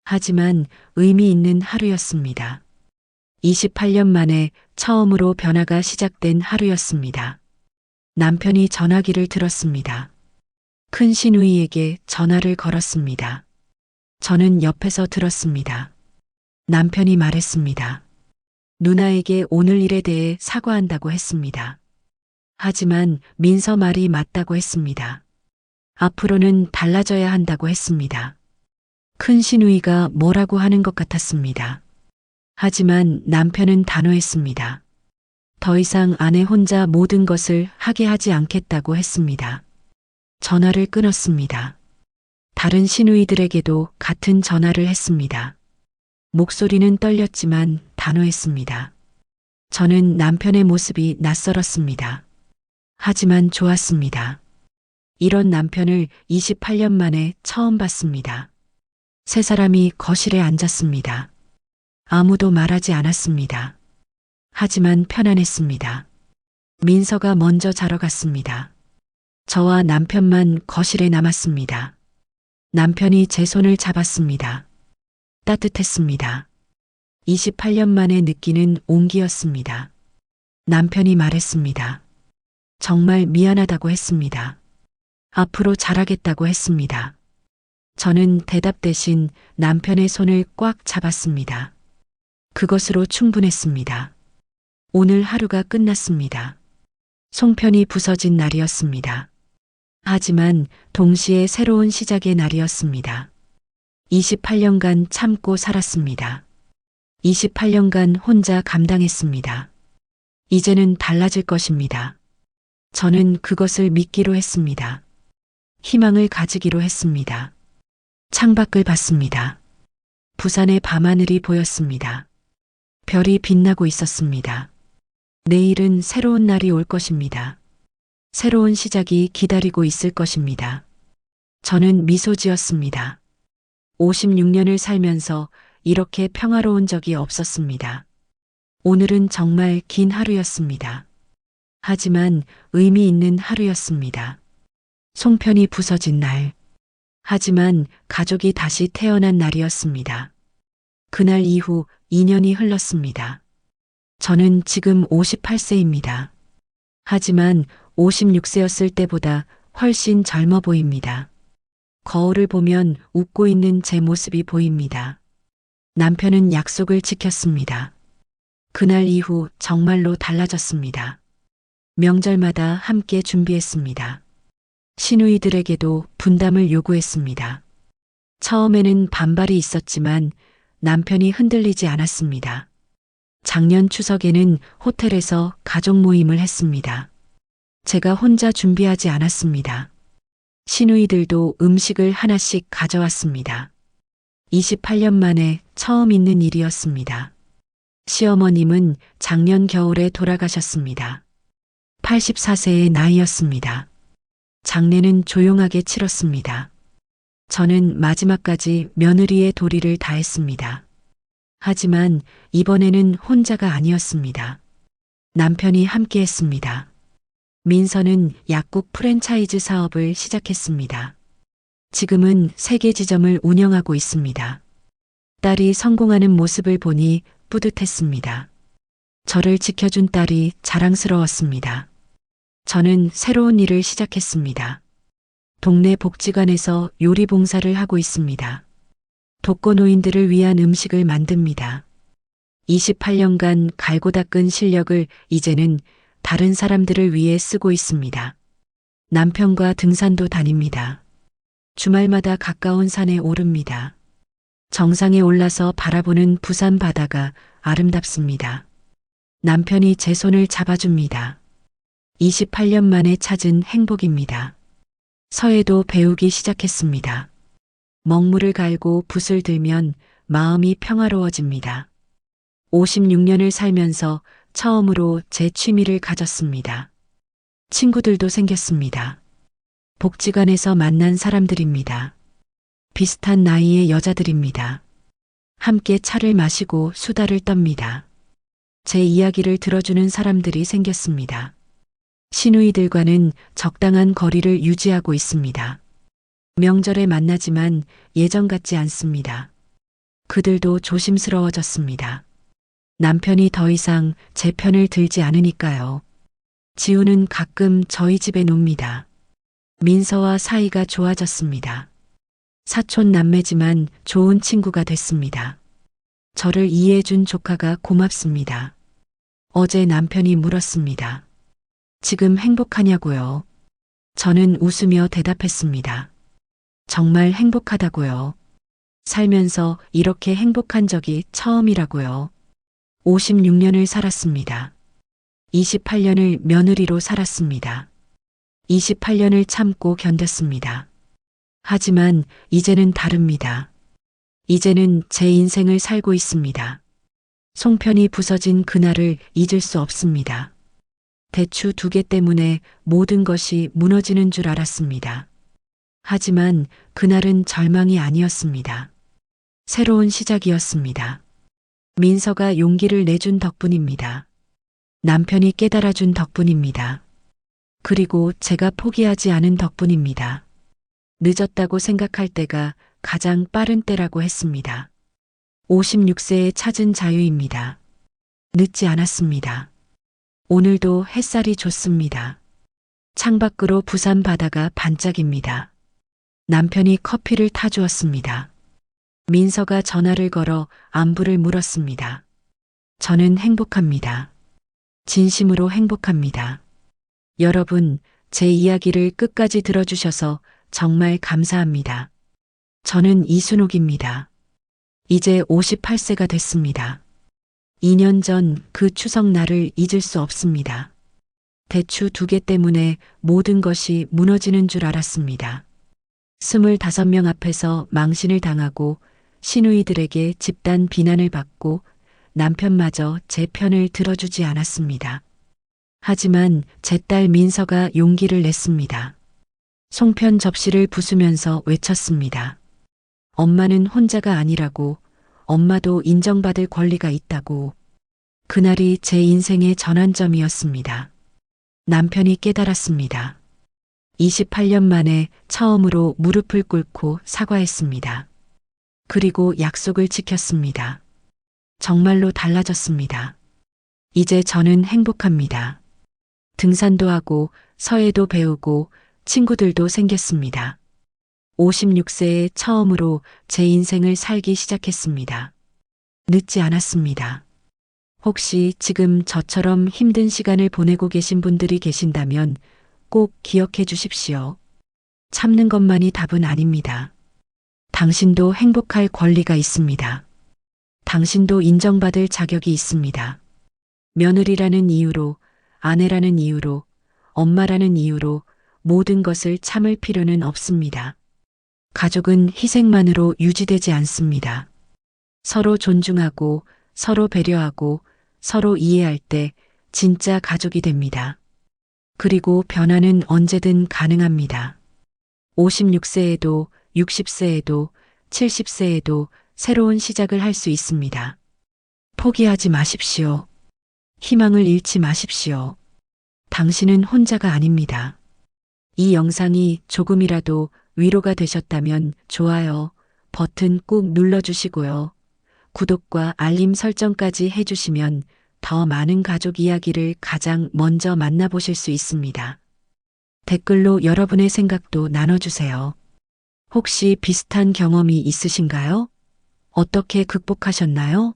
하지만 의미 있는 하루였습니다. 28년 만에 처음으로 변화가 시작된 하루였습니다. 남편이 전화기를 들었습니다. 큰 시누이에게 전화를 걸었습니다. 저는 옆에서 들었습니다. 남편이 말했습니다. 누나에게 오늘 일에 대해 사과한다고 했습니다. 하지만 민서 말이 맞다고 했습니다. 앞으로는 달라져야 한다고 했습니다. 큰 시누이가 뭐라고 하는 것 같았습니다. 하지만 남편은 단호했습니다. 더 이상 아내 혼자 모든 것을 하게 하지 않겠다고 했습니다. 전화를 끊었습니다. 다른 시누이들에게도 같은 전화를 했습니다. 목소리는 떨렸지만 단호했습니다. 저는 남편의 모습이 낯설었습니다. 하지만 좋았습니다. 이런 남편을 28년 만에 처음 봤습니다. 세 사람이 거실에 앉았습니다. 아무도 말하지 않았습니다. 하지만 편안했습니다. 민서가 먼저 자러 갔습니다. 저와 남편만 거실에 남았습니다. 남편이 제 손을 잡았습니다. 따뜻했습니다. 28년 만에 느끼는 온기였습니다. 남편이 말했습니다. 정말 미안하다고 했습니다. 앞으로 잘하겠다고 했습니다. 저는 대답 대신 남편의 손을 꽉 잡았습니다. 그것으로 충분했습니다. 오늘 하루가 끝났습니다. 송편이 부서진 날이었습니다. 하지만 동시에 새로운 시작의 날이었습니다. 28년간 참고 살았습니다. 28년간 혼자 감당했습니다. 이제는 달라질 것입니다. 저는 그것을 믿기로 했습니다. 희망을 가지기로 했습니다. 창밖을 봤습니다. 부산의 밤하늘이 보였습니다. 별이 빛나고 있었습니다. 내일은 새로운 날이 올 것입니다. 새로운 시작이 기다리고 있을 것입니다. 저는 미소 지었습니다. 56년을 살면서 이렇게 평화로운 적이 없었습니다. 오늘은 정말 긴 하루였습니다. 하지만 의미 있는 하루였습니다. 송편이 부서진 날. 하지만 가족이 다시 태어난 날이었습니다. 그날 이후 2년이 흘렀습니다. 저는 지금 58세입니다. 하지만 56세였을 때보다 훨씬 젊어 보입니다. 거울을 보면 웃고 있는 제 모습이 보입니다. 남편은 약속을 지켰습니다. 그날 이후 정말로 달라졌습니다. 명절마다 함께 준비했습니다. 시누이들에게도 분담을 요구했습니다. 처음에는 반발이 있었지만 남편이 흔들리지 않았습니다. 작년 추석에는 호텔에서 가족 모임을 했습니다. 제가 혼자 준비하지 않았습니다. 시누이들도 음식을 하나씩 가져왔습니다. 28년 만에 처음 있는 일이었습니다. 시어머님은 작년 겨울에 돌아가셨습니다. 84세의 나이였습니다. 장례는 조용하게 치렀습니다. 저는 마지막까지 며느리의 도리를 다했습니다. 하지만 이번에는 혼자가 아니었습니다. 남편이 함께했습니다. 민서는 약국 프랜차이즈 사업을 시작했습니다. 지금은 3개 지점을 운영하고 있습니다. 딸이 성공하는 모습을 보니 뿌듯했습니다. 저를 지켜준 딸이 자랑스러웠습니다. 저는 새로운 일을 시작했습니다. 동네 복지관에서 요리 봉사를 하고 있습니다. 독거노인들을 위한 음식을 만듭니다. 28년간 갈고 닦은 실력을 이제는 다른 사람들을 위해 쓰고 있습니다. 남편과 등산도 다닙니다. 주말마다 가까운 산에 오릅니다. 정상에 올라서 바라보는 부산 바다가 아름답습니다. 남편이 제 손을 잡아줍니다. 28년 만에 찾은 행복입니다. 서예도 배우기 시작했습니다. 먹물을 갈고 붓을 들면 마음이 평화로워집니다. 56년을 살면서 처음으로 제 취미를 가졌습니다. 친구들도 생겼습니다. 복지관에서 만난 사람들입니다. 비슷한 나이의 여자들입니다. 함께 차를 마시고 수다를 떱니다. 제 이야기를 들어주는 사람들이 생겼습니다. 시누이들과는 적당한 거리를 유지하고 있습니다. 명절에 만나지만 예전 같지 않습니다. 그들도 조심스러워졌습니다. 남편이 더 이상 제 편을 들지 않으니까요. 지우는 가끔 저희 집에 놉니다. 민서와 사이가 좋아졌습니다. 사촌 남매지만 좋은 친구가 됐습니다. 저를 이해해준 조카가 고맙습니다. 어제 남편이 물었습니다. 지금 행복하냐고요? 저는 웃으며 대답했습니다. 정말 행복하다고요. 살면서 이렇게 행복한 적이 처음이라고요. 56년을 살았습니다. 28년을 며느리로 살았습니다. 28년을 참고 견뎠습니다. 하지만 이제는 다릅니다. 이제는 제 인생을 살고 있습니다. 송편이 부서진 그날을 잊을 수 없습니다. 대추 2개 때문에 모든 것이 무너지는 줄 알았습니다. 하지만 그날은 절망이 아니었습니다. 새로운 시작이었습니다. 민서가 용기를 내준 덕분입니다. 남편이 깨달아준 덕분입니다. 그리고 제가 포기하지 않은 덕분입니다. 늦었다고 생각할 때가 가장 빠른 때라고 했습니다. 56세에 찾은 자유입니다. 늦지 않았습니다. 오늘도 햇살이 좋습니다. 창밖으로 부산 바다가 반짝입니다. 남편이 커피를 타주었습니다. 민서가 전화를 걸어 안부를 물었습니다. 저는 행복합니다. 진심으로 행복합니다. 여러분, 제 이야기를 끝까지 들어주셔서 정말 감사합니다. 저는 이순옥입니다. 이제 58세가 됐습니다. 2년 전 그 추석 날을 잊을 수 없습니다. 대추 2개 때문에 모든 것이 무너지는 줄 알았습니다. 25명 앞에서 망신을 당하고 시누이들에게 집단 비난을 받고 남편마저 제 편을 들어주지 않았습니다. 하지만 제 딸 민서가 용기를 냈습니다. 송편 접시를 부수면서 외쳤습니다. 엄마는 혼자가 아니라고, 엄마도 인정받을 권리가 있다고. 그날이 제 인생의 전환점이었습니다. 남편이 깨달았습니다. 28년 만에 처음으로 무릎을 꿇고 사과했습니다. 그리고 약속을 지켰습니다. 정말로 달라졌습니다. 이제 저는 행복합니다. 등산도 하고 서예도 배우고 친구들도 생겼습니다. 56세에 처음으로 제 인생을 살기 시작했습니다. 늦지 않았습니다. 혹시 지금 저처럼 힘든 시간을 보내고 계신 분들이 계신다면 꼭 기억해 주십시오. 참는 것만이 답은 아닙니다. 당신도 행복할 권리가 있습니다. 당신도 인정받을 자격이 있습니다. 며느리라는 이유로, 아내라는 이유로, 엄마라는 이유로 모든 것을 참을 필요는 없습니다. 가족은 희생만으로 유지되지 않습니다. 서로 존중하고, 서로 배려하고, 서로 이해할 때 진짜 가족이 됩니다. 그리고 변화는 언제든 가능합니다. 56세에도, 60세에도, 70세에도 새로운 시작을 할 수 있습니다. 포기하지 마십시오. 희망을 잃지 마십시오. 당신은 혼자가 아닙니다. 이 영상이 조금이라도 위로가 되셨다면 좋아요 버튼 꾹 눌러주시고요. 구독과 알림 설정까지 해주시면 더 많은 가족 이야기를 가장 먼저 만나보실 수 있습니다. 댓글로 여러분의 생각도 나눠주세요. 혹시 비슷한 경험이 있으신가요? 어떻게 극복하셨나요?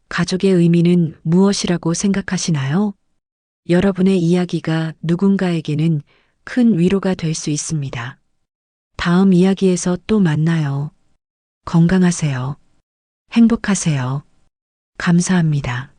가족의 의미는 무엇이라고 생각하시나요? 여러분의 이야기가 누군가에게는 큰 위로가 될 수 있습니다. 다음 이야기에서 또 만나요. 건강하세요. 행복하세요. 감사합니다.